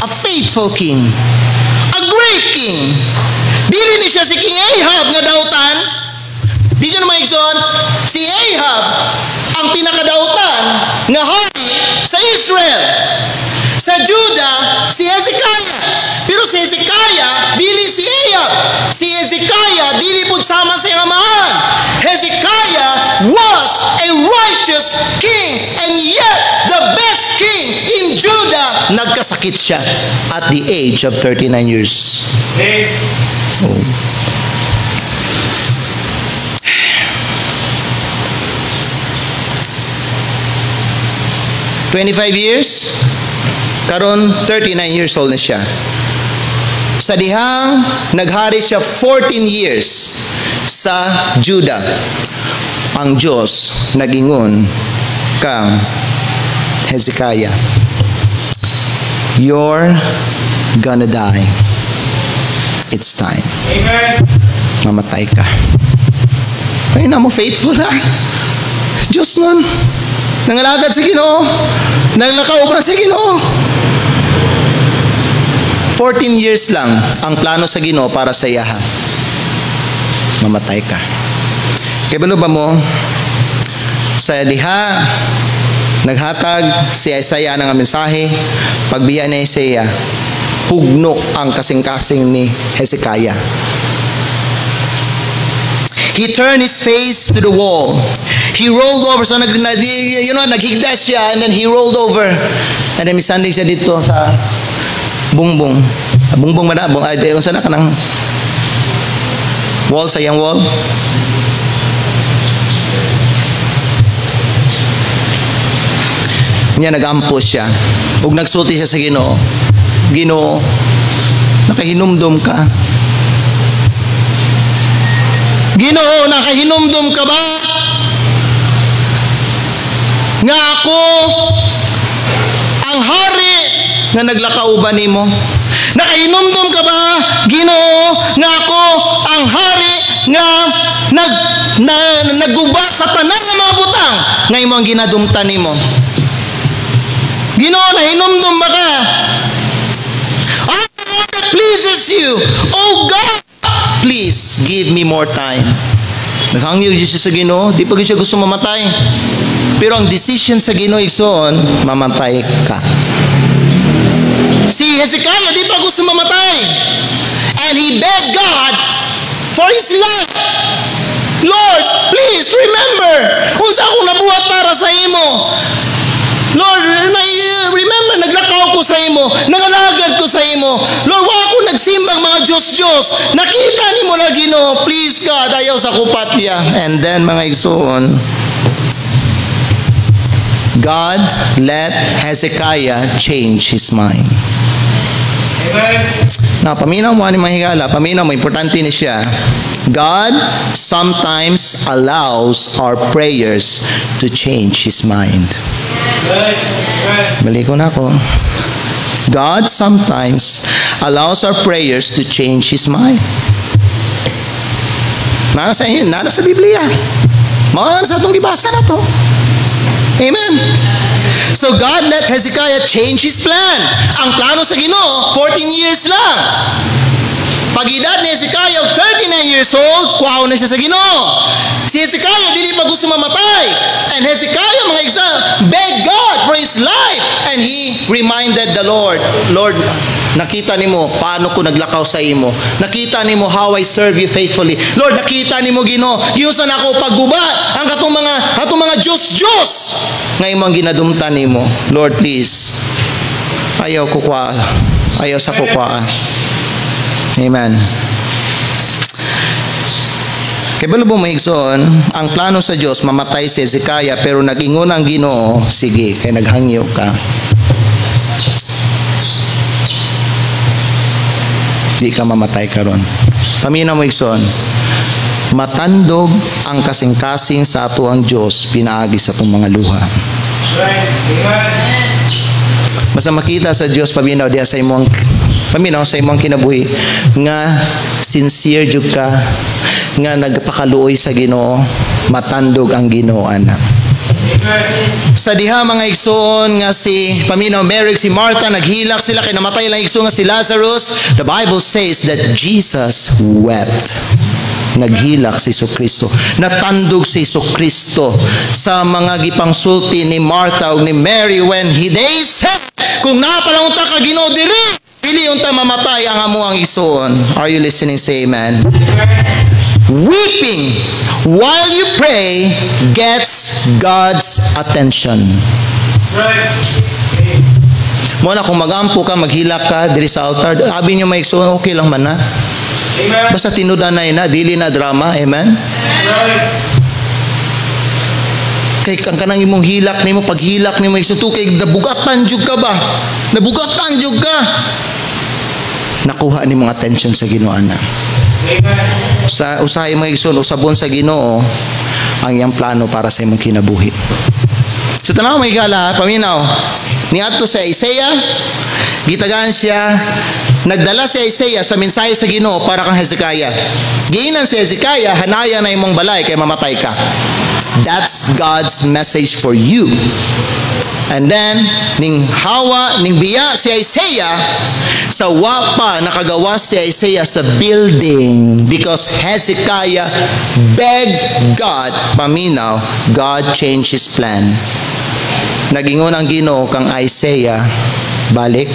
a faithful king, a great king. Dili ni siya si King Ahab nga dautan. Di nyo naman ikson, si Ahab ang pinakadautan nga hari sa Israel. Sa Judah, si Hezekiah. Pero si Hezekiah, dili si Ahab. Si Hezekiah, dili po sama sa iyang amahan. Hezekiah was a righteous king, and yet the best king in Judah, nagkasakit siya at the age of 39 years. Oh. "25 years, karon 39 years old na siya. Sa dihang naghari siya 14 years sa Judah. Ang Diyos nagingon kang Hezekiah, you're gonna die. It's time." Amen. Mamatay ka. Ay na mo, faithful na. Diyos nun. Nangalagad sa Ginoo. Nanglakauban sa Ginoo. 14 years lang ang plano sa Ginoo para sa iya. Mamatay ka. Kaya balo ba mo, sa diha, naghatag si Isaiah ng mensahe, pagbiya ni Isaiah, hugno ang kasing-kasing ni Hezekiah. He turned his face to the wall. He rolled over. So naghigda siya, and then he rolled over. And then misanding siya dito sa bungbong. Bungbong ba na? Kung saan na ka ng wall, sa iyang wall? Niya nag-ampo siya. Ug nagsulti siya sa Ginoo. Ginoo, nakahinumdum ka. Ginoo, nakahinumdum ka ba? Nga ako ang hari nga naglakauban nimo. Nakahinumdum ka ba, Ginoo, nga ako ang hari nga nagguba sa tanan nga mga butang nga imo ang ginadumtan nimo. Ginoo, nahinumdum ba ka? I know that pleases you. Oh God, please give me more time. Naghangyo siya sa Ginoo, di pa siya gusto mamatay. Pero ang decision sa Ginoo igsoon, mamatay ka. Si Hezekiah di pa gusto mamatay. And he begged God for his life. Lord, please remember, unsa akong nabuhat para sa imo. Lord, remember, naglakaw ko sa imo, nangalagad ko sa imo. Lord, wa ako nagsimbang mga Diyos-Diyos. Nakita ni mo na Ginoo, please God, ayaw sa kupatya. And then, mga igsoon, God let Hezekiah change his mind. Amen. Now, paminaw mo, mga higala, paminaw mo, importante ni siya. God sometimes allows our prayers to change His mind. Balik ko na ako. God sometimes allows our prayers to change His mind. Nana sa Biblia. Mawala sa itong libasa na to. Amen. So God let Hezekiah change his plan. Ang plano sa Ginoo, 14 years lang. Pag-edad ni Hezekiah, 39 years old, kuhaw na siya sa Ginoo. Si Hezekiah, dili pa gusto mamatay. And Hezekiah, mga exam, begged God for his life. And he reminded the Lord, Lord, nakita nimo paano ko naglakaw sa imo. Nakita nimo how I serve you faithfully. Lord, nakita nimo Ginoo, yusan ako paggubat ang katong mga Diyos nga imong ginadumtan nimo. Lord, please. Ayaw kukwa. Ayaw sa kukwa. Amen. Kaya balubong maigsoon, ang plano sa Diyos, mamatay si Hezekiah, pero nag-ingon ang Ginoo, sige, kaya naghangyo ka. Di ka mamatay karon. Pamina mo igsoon, matandog ang kasing-kasing sa ato ang Diyos, pinaagi sa itong mga luha. Basta makita sa Diyos, paminaw diya sa imong kinabuhi nga sincere jud ka, nga nagpakaluoy sa Ginoo, matandog ang Ginoo ana. Sa diha mga igsoon nga si paminaw Mary, si Martha, naghilak sila kay namatay lang igsoon nga si Lazarus. The Bible says that Jesus wept. Naghilak si Jesucristo, natandog si Jesucristo sa mga gipangsulti ni Martha ug ni Mary when they said, kung napalang unta ka Ginoo diri, pili unta mamatay ang amuang igsoon. Are you listening? Say amen. Weeping while you pray gets God's attention. Mo na kung magampo ka, maghilak ka diri sa altar, abi niyo may igsoon, okay lang man na. Basta tinudan na dili na drama. Amen. Kay kang kanang imong hilak nimo, paghilak nimo igsoon, kay nabugatan jud ka ba? Nabugatan jud ka. Nakuha nimong attention sa Ginoo ana. Sa usahay mo igsoon, usabon sa Ginoo ang iyang plano para sa imong kinabuhi. So tanaw may gala, paminaw niadto sa Isaiah, gitagaan siya, nagdala si Isaiah sa mensahe sa Ginoo para kang Hezekiah. Giinan si Hezekiah, hanaya na imong balay kay mamatay ka. That's God's message for you. And then ning hawa ning biya si Isaiah, sa wapa nakagawa si Isaiah sa building because Hezekiah begged God. Paminaw, God changed his plan. Nagingon ang Ginoo kang Isaiah, balik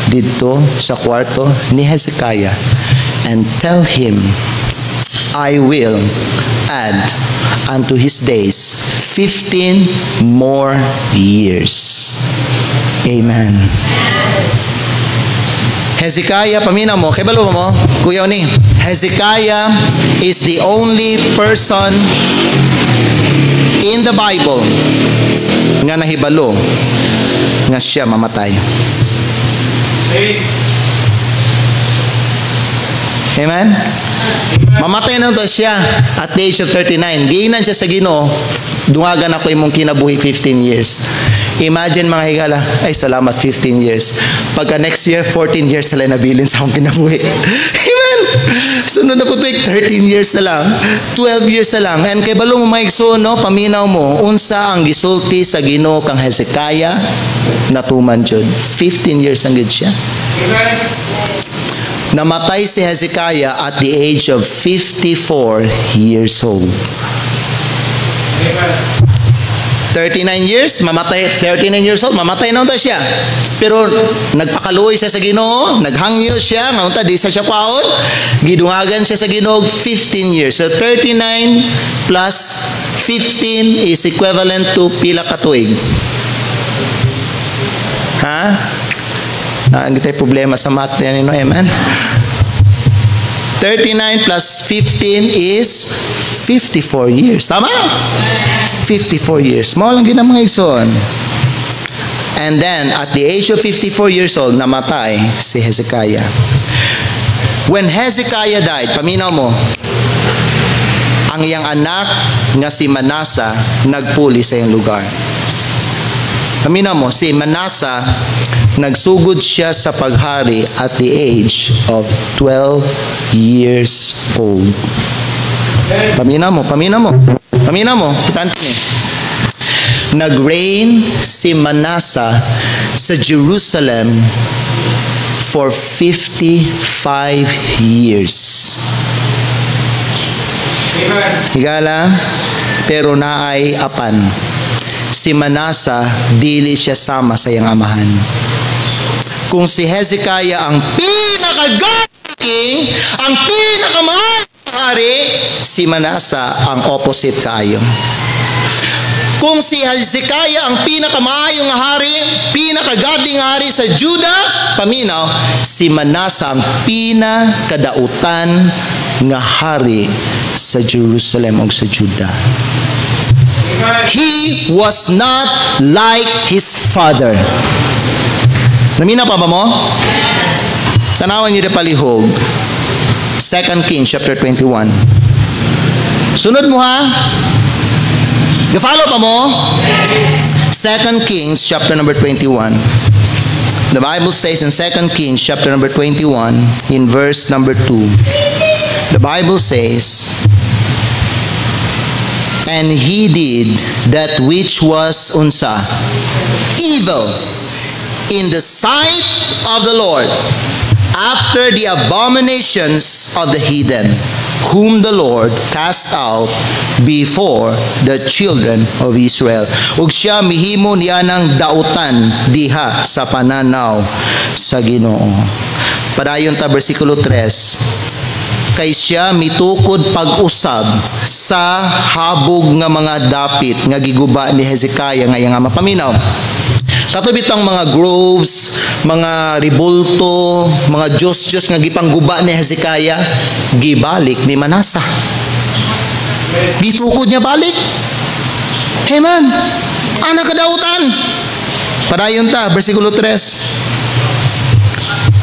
dito sa kwarto ni Hezekiah and tell him, I will add unto his days 15 more years. Amen. Hezekiah, pamina mo, kay balo mo, kuya ni, Hezekiah is the only person in the Bible nga nahibalo nga siya mamatay. Amen? Mamatay na to siya at the age of 39. Giinan siya sa Ginoo, dungagan ako imong kinabuhi 15 years. Imagine mga higala, ay salamat 15 years. Pagka next year, 14 years na lang nabilin sa akong kinabuhi. Amen? Sunod na po 13 years na lang, 12 years na lang. And kay balong maigsoon, no, paminaw mo, unsa ang gisulti sa Ginoo kang Hezekiah, natuman jud. 15 years ang gid siya. Namatay si Hezekiah at the age of 54 years old. 39 years, mamatay, 39 years old, mamatay na unta siya. Pero nagpakaluoy siya sa Ginoo, naghangyo siya, nga unta di sa siya paon, gidungagan siya sa Ginoo 15 years. So 39 plus 15 is equivalent to pila ka tuig. Ha? Ang tayo problema sa math yan, amen? 39 plus 15 is 54 years. Tama? 54 years. Mao lang gina mga igsoon. And then, at the age of 54 years old, namatay si Hezekiah. When Hezekiah died, paminaw mo, ang iyang anak nga si Manasa nagpuli sa iyang lugar. Paminaw mo, si Manasa nagsugod siya sa paghari at the age of 12 years old. Paminaw mo. Nag-reign si Manasa sa Jerusalem for 55 years. Higala, pero naay apan. Si Manasa, dili siya sama sa iyang amahan. Kung si Hezekiah ang pinaka-king, ang pinaka-mahal hari, si Manasa ang opposite kaayo. Kung si Hezekiah ang pinakamaayong hari, pinakagadling hari sa Judah, paminaw, si Manasa ang pinakadautan nga hari sa Jerusalem o sa Judah. He was not like his father. Namina pa ba mo? Tanawan niyo na palihog. 2 Kings chapter 21. Sunod mo ha? Follow pa mo? 2 Kings chapter number 21. The Bible says in 2 Kings chapter number 21 in verse number 2. The Bible says, and he did that which was unsa evil in the sight of the Lord, after the abominations of the heathen, whom the Lord cast out before the children of Israel. Ug siya mihimo niya ng dautan diha sa pananaw sa Ginoo. Padayon ta bersikulo 3. Kay siya mitukod pag-usab sa habog nga mga dapit nga giguba ni Hezekiah nga iyang mapaminaw. Katubitang mga groves, mga ribulto, mga Diyos-Diyos nga gipangguba ni Hezekiah, gibalik ni Manasa. Gitukod niya balik. Hey man, anak kadautan. Padayon ta, bersikulo 3.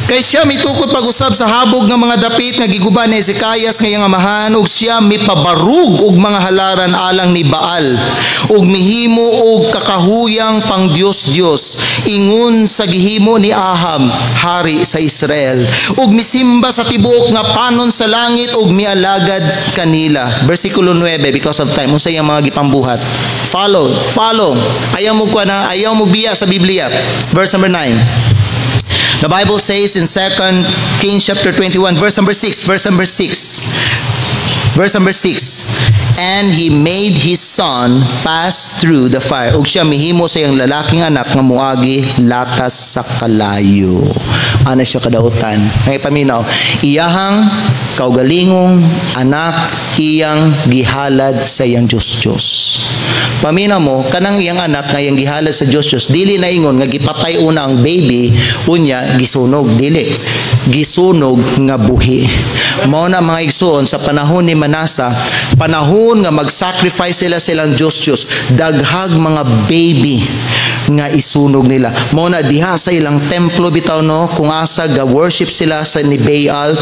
Kay siya mitukod pag-usab sa habog ng mga dapit nga giguba ni Hezekiah nga iyang amahan, ug siya mipabarug og mga halaran alang ni Baal, ug mihimo og kakahuyang pang Dios-Dios ingon sa gihimo ni Ahab hari sa Israel, ug misimba sa tibuok nga panon sa langit ug mialagad kanila. Versikulo 9, because of time, unsa iyang mga gipambuhat. Follow. Ayaw mo biya sa Biblia. Verse number 9. The Bible says in 2 Kings chapter 21, verse number 6, and he made his son pass through the fire. Ug siya mihimo sa iyang lalaking anak nga muagi latas sa kalayo. Ana siya kadautan. Ngay paminaw, iyahang kaugalingong anak iyang gihalad sa iyang Diyos. Paminaw mo, kanang iyang anak nga iyang gihalad sa Diyos, dili na ingon nga gipatay una ang baby, unya gisunog, dili. Gisunog nga buhi. Mao na mga igsoon sa panahon ni Manasa, panahon nga mag-sacrifice sila silang Diyos, daghag mga baby nga isunog nila. Mao na diha sa ilang templo bitaw no, kung asa ga worship sila sa ni Baal,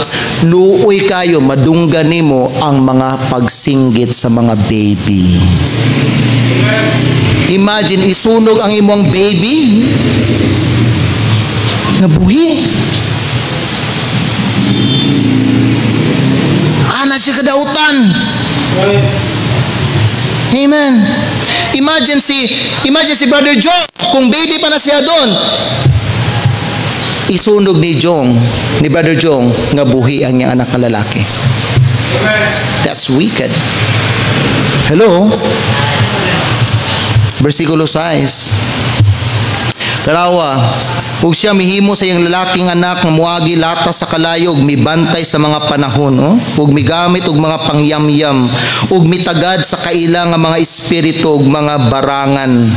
luoy kayo madunggan nimo ang mga pagsinggit sa mga baby. Imagine isunog ang imong baby nga buhi. Ana siya kadautan. Amen. Imagine si Brother Joe, kung baby pa na siya doon. isunog ni Brother Jong, nga buhi ang niyang anak na lalaki. That's wicked. Hello? Versikulo 6. Tarawa, ug siya mihimo sa iyang lalaking anak nga muagi latas sa kalayog, mibantay sa mga panahon, ug migamit og mga pangyamyam, ug mitagad sa kaila nga mga espiritu ug mga barangan.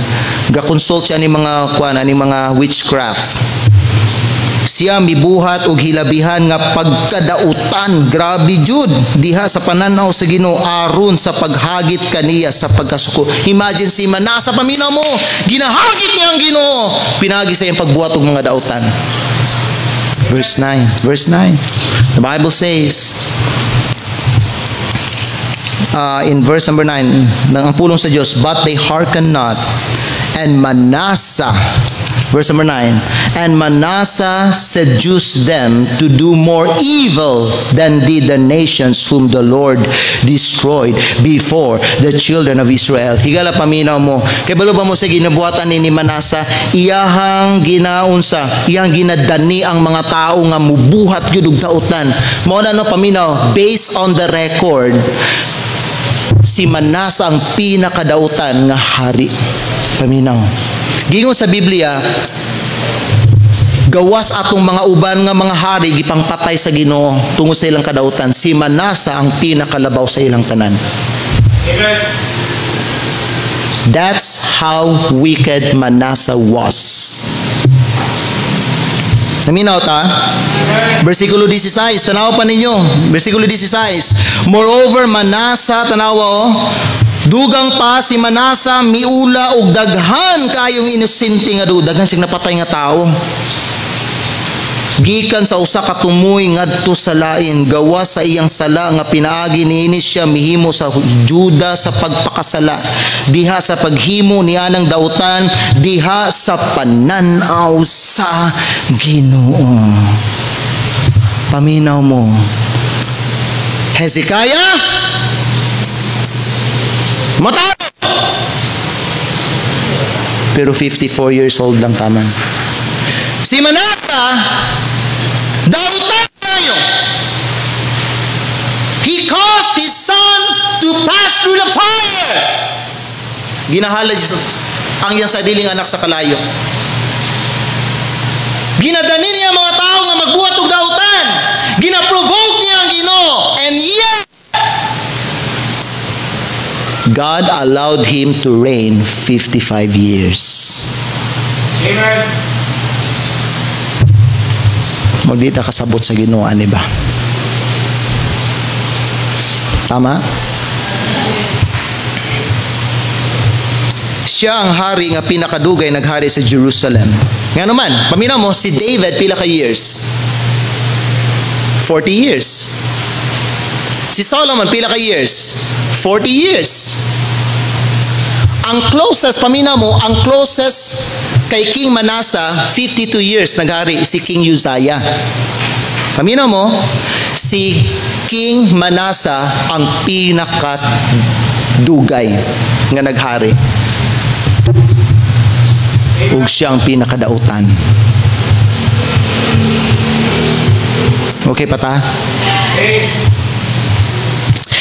Ga-consult siya ni mga mga witchcraft. Siya mibuhat og hilabihan nga pagkadautan, grabe jud, diha sa pananaw sa Ginoo aron sa paghagit kaniya sa pagkasuko. Imagine si Manasa, paminaw mo, ginahagit niya ang Ginoo, pinagi sa iyang pagbuhat og mga dautan. Verse 9. The Bible says, in verse number 9, ang pulong sa Diyos, but they hearken not, and Manasa, verse number 9, and Manasseh seduced them to do more evil than did the nations whom the Lord destroyed before the children of Israel. Higala paminaw mo, kay balo ba mo sa ginabuhatan ni Manasseh, iyahang ginadani ang mga tao nga mubuhat gyud og dautan. Mao na no paminaw, based on the record, si Manasseh ang pinakadautan nga hari. Paminaw. Gingon sa Biblia, gawas atong mga uban nga mga hari gipangpatay sa Ginoo tungod sa ilang kadautan. Si Manasseh ang pinakalabaw sa ilang tanan. Amen. That's how wicked Manasseh was. Naminaw ta? Versikulo 16, tanaw pa ninyo. Versikulo 16. Moreover, Manasseh, tanawa dugang pa si Manasseh miula og daghan kayong inosente nga daghan siyang napatay nga tao. Gikan sa usa ka tumoy ngadto sa lain, gawa sa iyang sala nga pinaagi niini siya mihimo sa Juda sa pagpakasala, diha sa paghimo niya ng dautan, diha sa pananaw sa Ginoo. Paminaw mo, Hezekiah matalo, pero 54 years old lang taman. Si Manasseh, dautan tayo. He caused his son to pass through the fire. Ginahala ang iyang sariling anak sa kalayo. Ginadani niya mga tao nga magbuhat og dautan. Ginaprovoke niya ang Ginoo, and yet God allowed him to reign 55 years. Amen. Magdita kasabot sa Ginoo, ani ba? Tama? Siya ang hari nga pinakadugay naghari sa Jerusalem. Nga naman, paminaw mo, si David pila ka years? 40 years. Si Solomon pila ka years? 40 years. Ang closest, paminaw mo, ang closest kay King Manasseh, 52 years naghari si King Uzziah. Paminaw mo, si King Manasseh ang pinakadugay nga naghari. Ug siyang pinakadautan. Okay pa ta?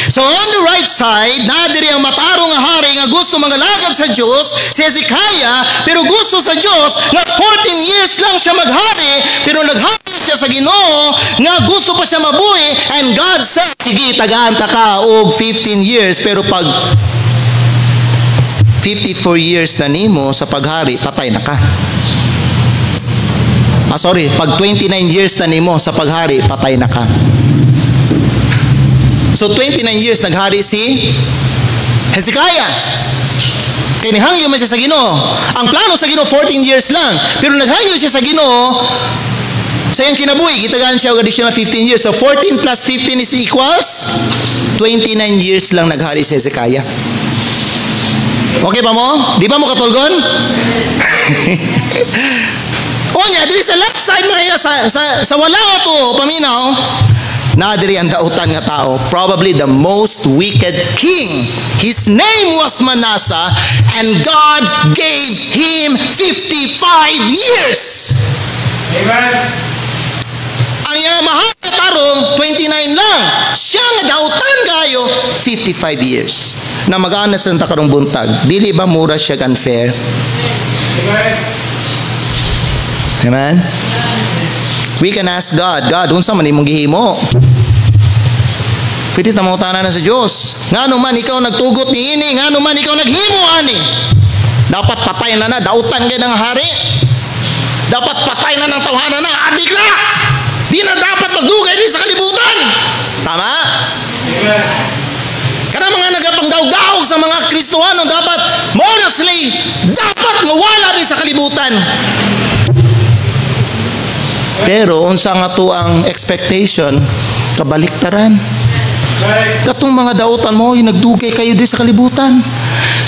So on the right side, nadiri ang matarong nga hari nga gusto mangalagad sa Diyos, si Hezekiah, pero gusto sa Diyos nga 14 years lang siya maghari, pero naghari siya sa Ginoo nga gusto pa siya mabuhi, and God said, sige, tagaan ta ka og 15 years, pero pag 54 years na nimo sa paghari, patay na ka. Pag 29 years na nimo sa paghari, patay na ka. So 29 years naghari si Hezekiah. Kaya nihangyo man siya sa Ginoo. Ang plano sa Ginoo 14 years lang, pero naghangyo siya sa Ginoo sa iyang kinabuhi, gitagaan siya og additional 15 years. So 14 plus 15 is equals 29 years lang naghari si Hezekiah. Okay pa mo? Di ba mo katulgon? O niya, dili sa left side mo kaya sa wala to, paminaw, nadiri ang dautan nga tao, probably the most wicked king. His name was Manasseh, and God gave him 55 years. Amen. Ang mahal na tarong, 29 lang. Siya nga dautan kayo, 55 years. Na mag-anas ng takarong buntag. Dili ba mura siya unfair? Amen. Amen? We can ask God, God, unsa man imong gihimo? Pwede tamang utanan na sa Diyos. Nga naman ikaw nagtugot ni ini, nga naman ikaw naghimo ani. Dapat patay na na, dautan kayo ng hari. Dapat patay na ng tawanan na, adik na. Di na dapat magdugay din sa kalibutan. Tama? Amen. Kana mga nagapangdaw-daw sa mga Kristohano, dapat, honestly, dapat mawala din sa kalibutan. Pero, unsa nga to ang expectation, kabaliktaran. Katong mga dautan mo, yung nagdugay kayo din sa kalibutan.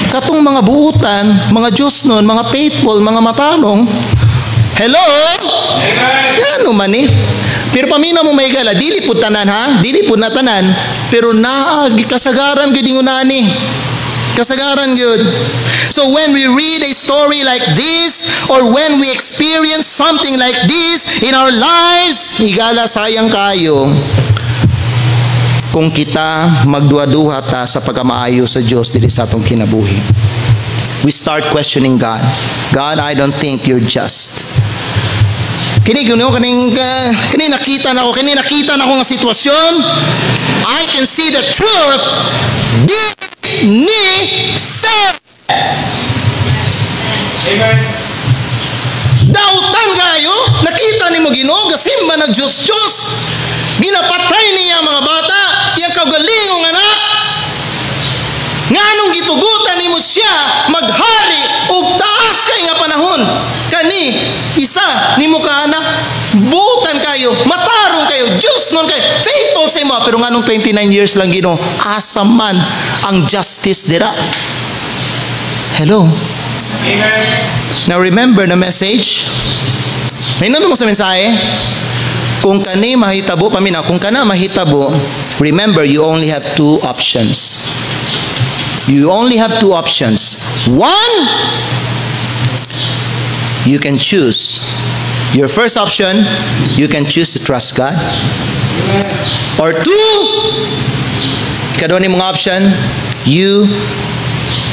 Katong mga buutan, mga Diyos nun, mga faithful, mga matanong, hello? Ano man eh? Pero paminaw mo may gala, dili po tanan ha? Dili po na tanan. Pero naagi, kasagaran gud ingunani. Kasagaran gud. So when we read a story like this, or when we experience something like this in our lives, igala sayang kayo kung kita magduha-duha ta sa pagkamaayo sa Diyos dili sa atong kinabuhi. We start questioning God. God, I don't think you're just. Kini nakita na ko nga sitwasyon. I can see the truth. Di ni fair. Amen. Dautan kayo, nakita ni mo Ginoo, gasimba nag-Diyos-Diyos. Ginapatay niya mga bata, iyang kaugalingong anak. Nganong gitugutan nimo siya maghari og taas kay nga panahon. Kani isa nimo ka anak, butan kayo, matarong kayo, Diyos nun kayo, faithful sa imo, pero nganong 29 years lang Ginoo, asa man ang justice dira. Hello. Amen. Now remember the message. May nandun mo sa mensahe. Kung kani mahitabo, paminaw, kung kana mahitabo, remember you only have two options. You only have two options. One, you can choose. Your first option, you can choose to trust God. Or two, kadwa ni mga option, you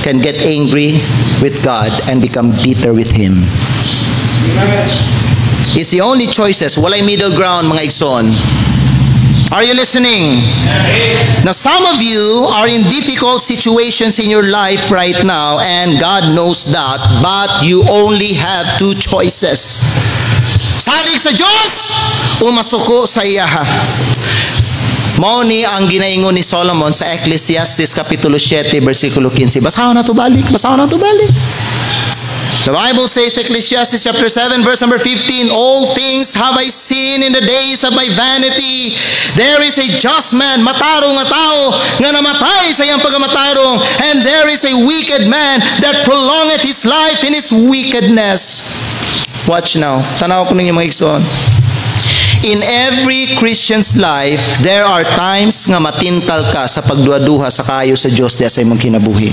can get angry with God and become bitter with Him. It's the only choices. Walay middle ground, mga igsoon. Are you listening? Now, some of you are in difficult situations in your life right now, and God knows that, but you only have two choices. Salig sa Diyos o masuko sa iyaha. Mao ni ang ginaingon ni Solomon sa Ecclesiastes Kapitulo 7, versikulo 15. Basahan na to balik. The Bible says, Ecclesiastes chapter 7, verse number 15, all things have I seen in the days of my vanity. There is a just man, matarong nga tao, nga namatay sa iyang pagamatarong, and there is a wicked man that prolongeth his life in his wickedness. Watch now. Tanaw ko ninyo mga igsoon. In every Christian's life, there are times nga matintal ka sa pagduha-duha sa kaayo sa Diyos diya sa imong kinabuhi.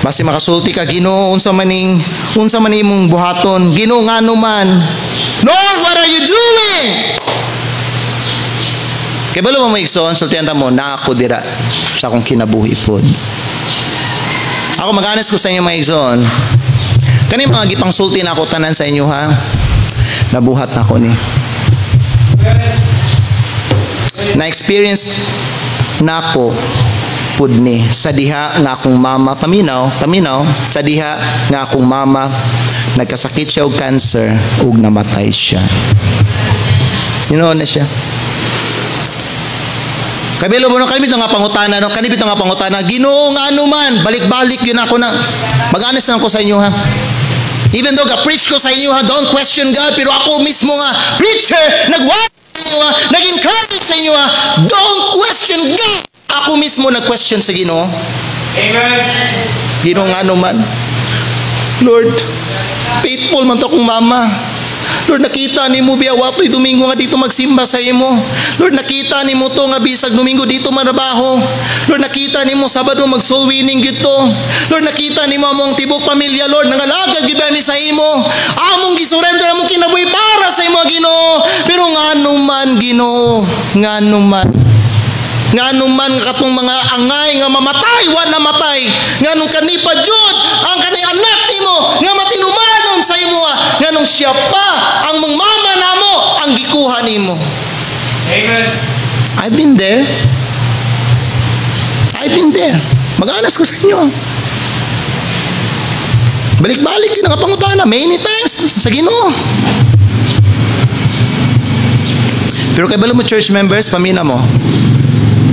Basi makasulti ka, Ginoo, unsa man imong buhaton, Ginoo ngano man. Lord, what are you doing? Kay balo mo igsoon, sultihan ta mo na ako dira sa akong kinabuhi pod. Ako mag-honest ko sa inyo mga igsoon. Kani mga gipang sulti na ako tanan sa inyo ha. Nabuhat na ako ni. Na-experience na ako pudni sa diha nga akong mama paminaw sa diha nga akong mama nagkasakit siya og cancer ug namatay siya. You know na siya. Kabilo mo no kanibito nga pangutana Ginoo nga ano man balik-balik yun ako na mag-honest lang ko sa inyo ha. Even though ga-preach ko sa inyo ha, don't question God, pero ako mismo nga preacher nag-encourage sa inyo ha, don't question God. Ako mismo nag-question sa Ginoo. Amen. Ginoo nga ano man. Lord, faithful man to akong mama. Lord, nakita ni mo biya wapay Domingo nga dito magsimba sa imo. Lord, nakita ni mo to nga bisag Domingo dito manabaho. Lord, nakita ni mo Sabado mag soul winning gito. Lord, nakita ni mo among tibok pamilya, Lord, nangalagad gid mi sa imo. Among gisurrender among kinabuhi para sa imo, Ginoo. Pero nganuman, Ginoo, nganuman katong mga angay nga mamatay, wa namatay. Nganong kanipa jud ang kani anak nimo nga matinumanon sa imo, nganong siya pa ang mama namo ang gikuha nimo. Amen. I've been there. Mag-anas ko sa inyo. Balik-balik yun ang kapangutana many times sa Ginoo. Pero kay balo mo church members, pamina mo.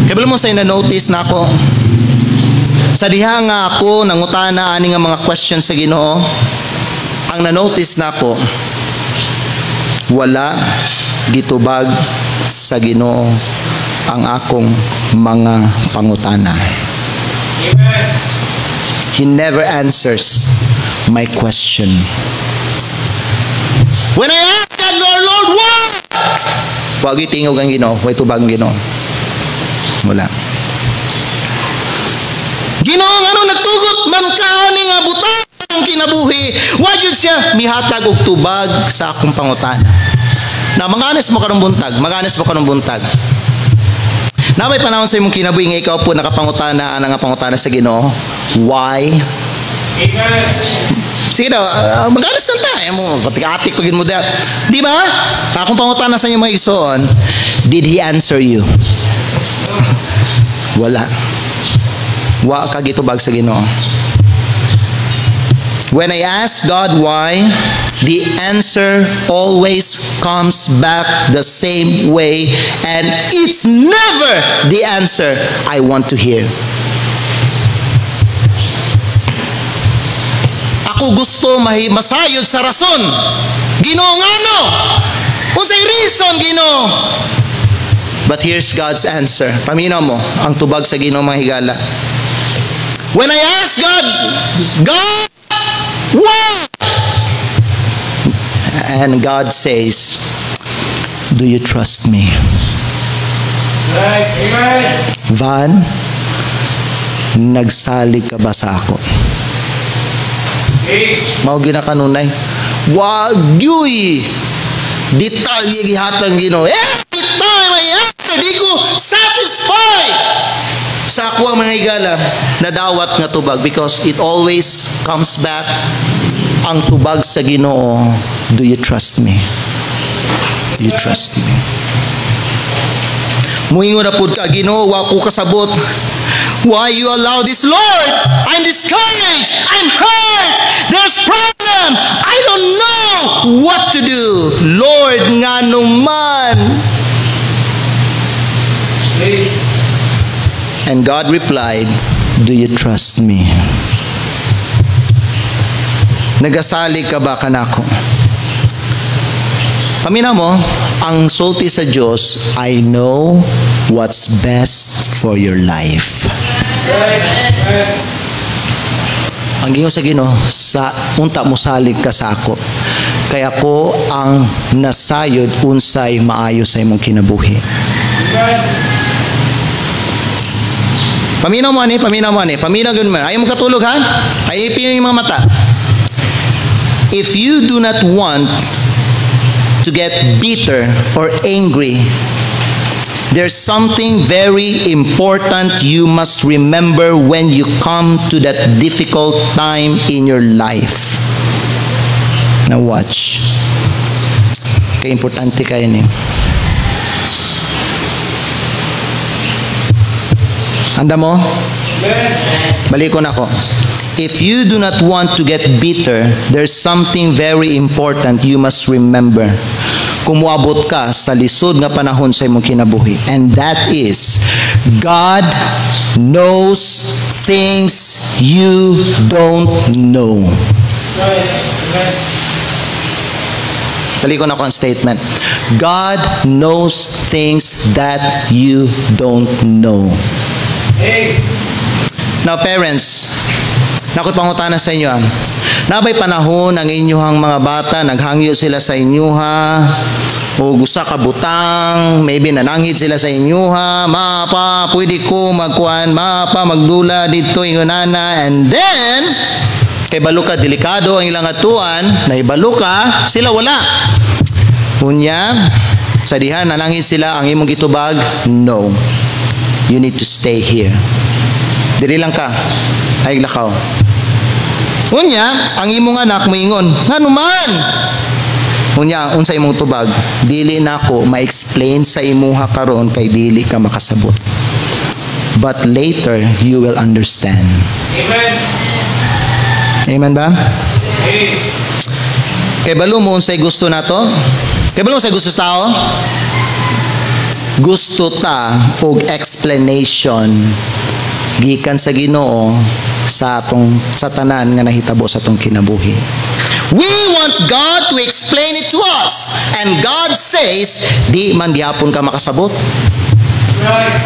Kaya mo sa na-notice na ako, sa diha nga ako nangutana ani nga mga questions sa Ginoo, ang na-notice na ako, wala gitubag sa Ginoo ang akong mga pangutana. Amen. He never answers my question. When I ask God, Lord, why? Wag itingog ang Ginoo, way tubag ang Ginoo. Wala. Ginoo, ano nagtugot man ka ni nga butang ang kinabuhi, wa jud siya mihatag og tubag sa akong pangutana. Na manganes mo karong buntag, na may panahon sa imong kinabuhi nga ikaw po nakapangutana ana nga pangutana sa Ginoo, why? Amen. Sige daw, maganas lang tayo mo, patik-atik pagin mo daw. Di ba? Akong pangutana sa inyo mga igsoon, did He answer you? Wala. Wa ka gitubag sa Ginoo. When I ask God why, the answer always comes back the same way, and it's never the answer I want to hear. Ako gusto masayod sa rason. Ginoo ngano? Unsay reason, Ginoo? But here's God's answer. Paminaw mo ang tubag sa Ginoo mga higala. When I ask God, why? And God says, do you trust me? Right. Amen. Van, nagsalig ka ba sa ako? Mao gina kanunay. Wag yuy detalye gihatang Ginoo. Every time I answer, di ko satisfied sa ako ang mga higala na dawat nga tubag, because it always comes back ang tubag sa Ginoo. Do you trust me? Do you trust me? Muingon na pud ka, Ginoo, wa ko kasabot. Why you allow this, Lord? I'm discouraged. I'm hurt. There's problem. I don't know what to do. Lord, ngano man. And God replied, do you trust me? Nagasalig ka ba kanako? Pamina mo, ang sulti sa Diyos, I know what's best for your life. Ang gingon sa Ginoo, sa unta mo salig ka sa ako, kaya ko ang nasayod unsay maayo sa imong kinabuhi. Paminaw mo ani, paminaw gyud man. Ayaw mo katulog ha? Ayipin yung mga mata. If you do not want to get bitter or angry, there's something very important you must remember when you come to that difficult time in your life. Now watch. Kaya importante kayo ni. Handa mo? Balikon ako. If you do not want to get bitter, there's something very important you must remember. Kumuabot ka sa lisod nga panahon sa imong kinabuhi. And that is, God knows things you don't know. Balikon ako ang statement. God knows things that you don't know. Now parents, nako'y pangutana sa inyo. Nabay panahon ang inyuhang mga bata, naghangyo sila sa inyuha, o gusa ka butang, maybe nananghid sila sa inyuha, mapa, pwede ko magkuhan, mapa, magdula dito yung nana, and then, kay balo ka, delikado ang ilang atuan, naibalo ka, sila wala. Unya, sa diha, nananghid sila, ang imong gitubag, no. You need to stay here. Diri lang ka, ay lakaw. Unya, ang imong anak moingon, nganuman. Unya, unsa imong tubag, dili nako ma-explain sa imuha karon kay dili ka makasabot. But later you will understand. Amen. Amen ba? Amen. Kay balo mo unsay gusto nato? Kay balo unsay gusto sa tao? Gusto ta og explanation gikan sa Ginoo sa tanan nga nahitabo sa atong kinabuhi. We want God to explain it to us, and God says di man gyapon ka makasabot. Right.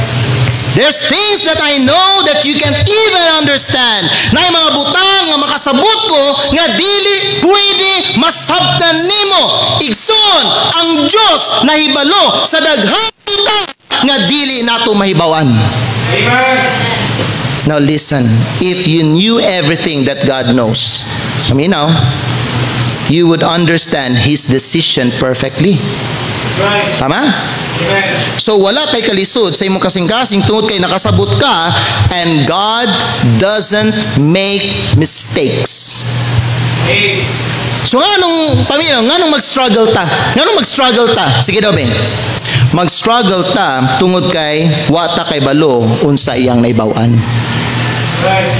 There's things that I know that you can't even understand. Na mga butang nga makasabot ko nga dili pwede masabtan nimo. Igsoon ang Dios nahibalo sa daghang butang nga dili nato mahibawan. Amen. Now listen, if you knew everything that God knows, now, you would understand His decision perfectly. Right. Tama? Amen. So wala kay kalisod sa imong kasing-kasing tungod kay nakasabot ka, and God doesn't make mistakes. Amen. So nganong pamilya, nganong mag-struggle ta? Nganong mag-struggle ta? Sige daw, Ben. Mag-struggle ta tungod kay wata kay balo unsa iyang naibaw-an. Right.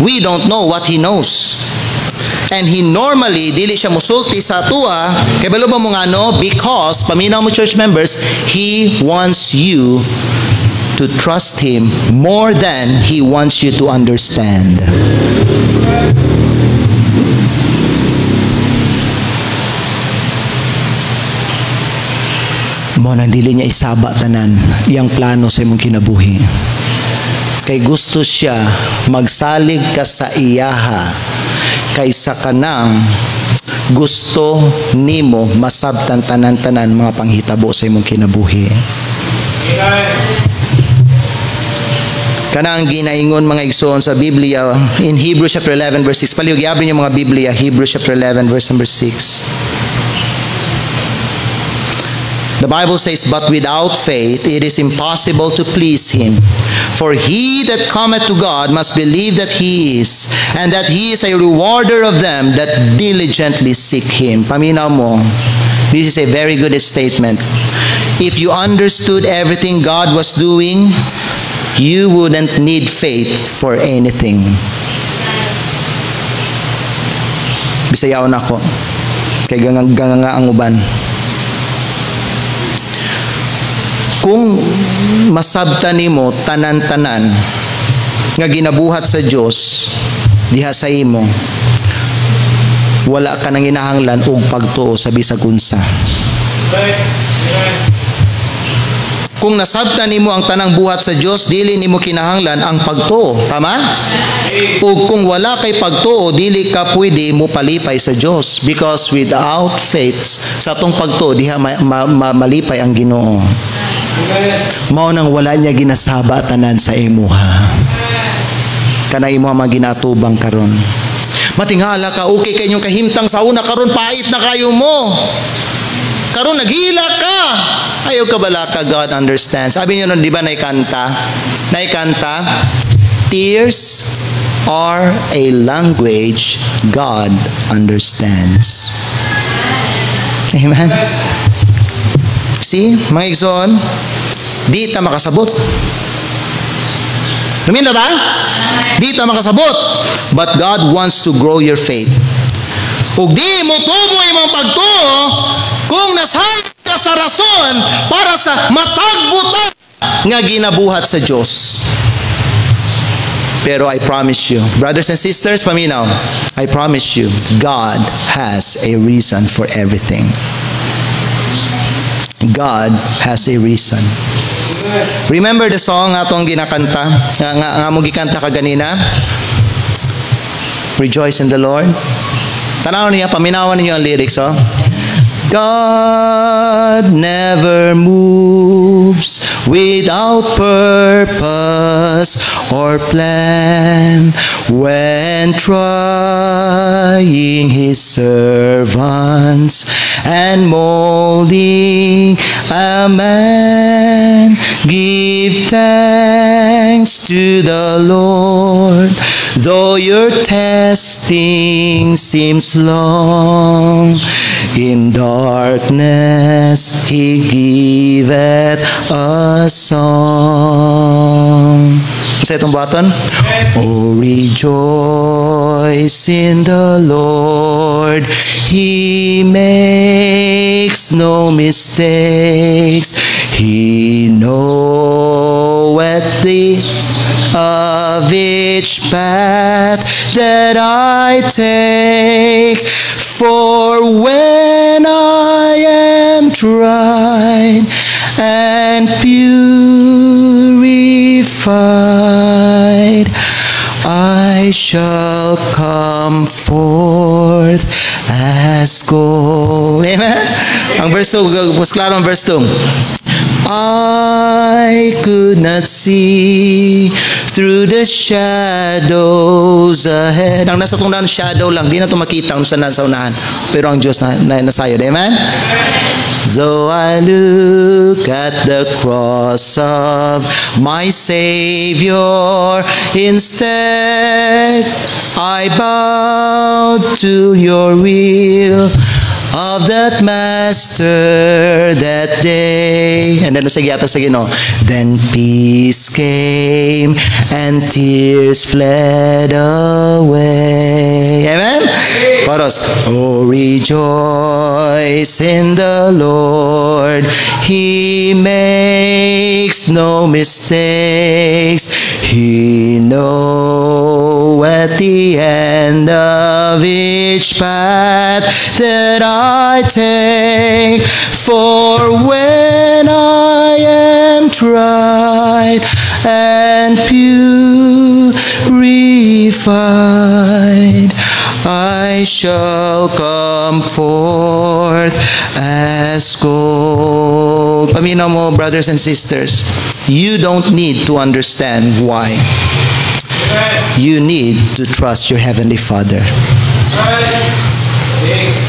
We don't know what He knows. And He normally, dili siya musulti sa atua, kay balo ba mo nga no? Because, paminaw mo church members, He wants you to trust Him more than He wants you to understand. Mo nang dili niya isaba tanan iyang plano sa imong kinabuhi. Kay gusto siya magsalig ka sa iyaha kaysa kanang gusto nimo masabtan tanan-tanan mga panghitabo sa imong kinabuhi. Amen. Kanang ginaingon mga igsoon sa Biblia in Hebrews chapter 11 verse 6. Palihog iabri niyo mga Biblia, Hebrews chapter 11 verse number 6. The Bible says, but without faith it is impossible to please Him. For he that cometh to God must believe that He is, and that He is a rewarder of them that diligently seek Him. Paminaw mo, this is a very good statement. If you understood everything God was doing, you wouldn't need faith for anything. Bisayaw na ko. Kay ganga ang uban. Kung masabtan nimo tanan-tanan nga ginabuhat sa Dios diha sa imo, wala ka nang hinahanglan og pagtuo sa bisag unsa. Kung nasabtan nimo ang tanang buhat sa Dios, dili nimo kinahanglan ang pagtuo, tama? O kung wala kay pagtuo, dili ka pwede mo palipay sa Dios, because without faith sa atong pagtuo diha malipay ang Ginoo. Mao nang wala niya ginasaba tanan sa imuha. Kana imo mga ginatubang karon. Matingala ka, okay kay inyong kahimtang sa una, karon pait na kayo mo. Karon naghila ka. Ayaw ka bala ka, God understands. Sabi niyo nun, di ba naikanta? Naikanta, tears are a language God understands. Amen. See, mga igsoon, di ta makasabot. Amin na ba? Di ta makasabot. But God wants to grow your faith. Ug di mo tubo imong pagtuo kung nasayod ka sa rason para sa matagbutan nga ginabuhat sa Dios. Pero I promise you, brothers and sisters, paminaw, I promise you, God has a reason for everything. God has a reason. Remember the song atong ginakanta nga mo gikanta kaganina? Rejoice in the Lord. Tanaw niya, paminawan niyo ang lyrics, oh. God never moves without purpose or plan when trying His servants and molding a man. Give thanks to the Lord, though your testing seems long. In darkness He giveth a song. Sa itong button? Oh, rejoice in the Lord. He makes no mistakes. He knoweth of each path that I take. For when I am tried and purified, I shall come forth as gold. Amen? Ang verse 2, mas klaro ang verse 2. I could not see through the shadows ahead. Ang nasa tungdan, shadow lang. Di na ito makita kung saan sa unahan. Pero ang Diyos na nasayod. Amen? So I look at the cross of my Savior. Instead, I bow to your will of that Master that day. And then sige no. Then peace came and tears fled away. Amen? Chorus. Oh, rejoice in the Lord. He makes no mistakes. He knows at the end of each path that I take. For when I am tried and purified, I shall come forth as gold. Paminaw mo, brothers and sisters, you don't need to understand why. You need to trust your Heavenly Father.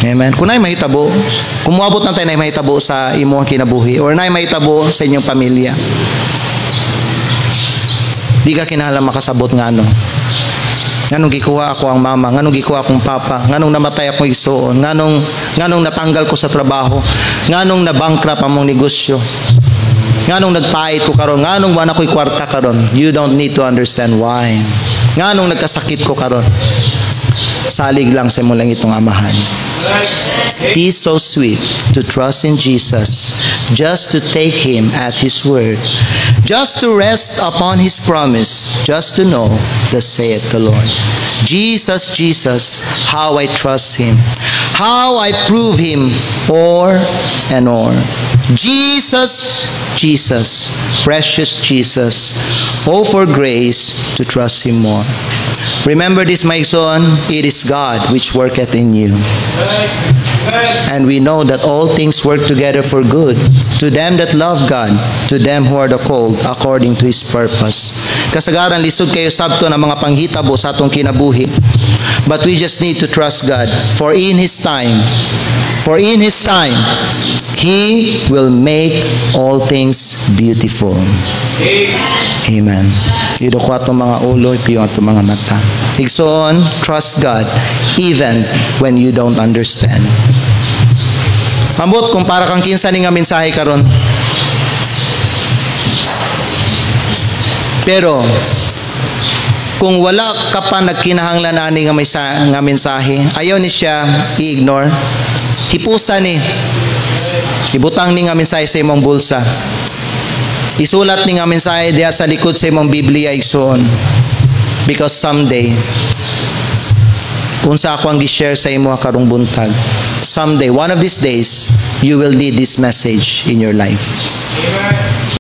Amen. Kung na'y mahitabo, kung muabot na tayo na'y mahitabo sa imong kinabuhi or na'y mahitabo sa inyong pamilya, di ka kinahanglan makasabot nga ano. Nganong gikuha ako ang mama, nganong gikuha akong papa, nganong namatay akong igsoon, nganong natanggal ko sa trabaho, nganong na-bankrupt ang mong negosyo, nganong nagpait ko karon, nganong wala ko'y kwarta karon. You don't need to understand why. Nganong nagkasakit ko karon. Salig lang sa mo lang itong amahan. It is so sweet to trust in Jesus, just to take Him at His word, just to rest upon His promise, just to know, thus saith the Lord. Jesus, Jesus, how I trust Him, how I prove Him o'er and o'er. Jesus, Jesus, precious Jesus, oh for grace to trust Him more. Remember this, my son, it is God which worketh in you. And we know that all things work together for good to them that love God, to them who are the called according to His purpose. Kasagaran lisod kayo sabto na mga panghitabo sa atong kinabuhi. But we just need to trust God, for in His time, He will make all things beautiful. Amen. Ido ko atong mga ulo, ipiyo atong mga mata. Igsoon, trust God even when you don't understand. Ambot kung para kang kinsa ni nga mensahe karon. Pero kung wala ka pa nagkinahanglan ani nga mensahe, ayaw ni siya i-ignore. Hipusa ni. Ibutang ni nga mensahe sa imong bulsa. Isulat ni nga mensahe diha sa likod sa imong Biblia igsoon. Because someday, kung sa ako ang gi-share sa imo karong buntag, someday, one of these days, you will need this message in your life. Amen.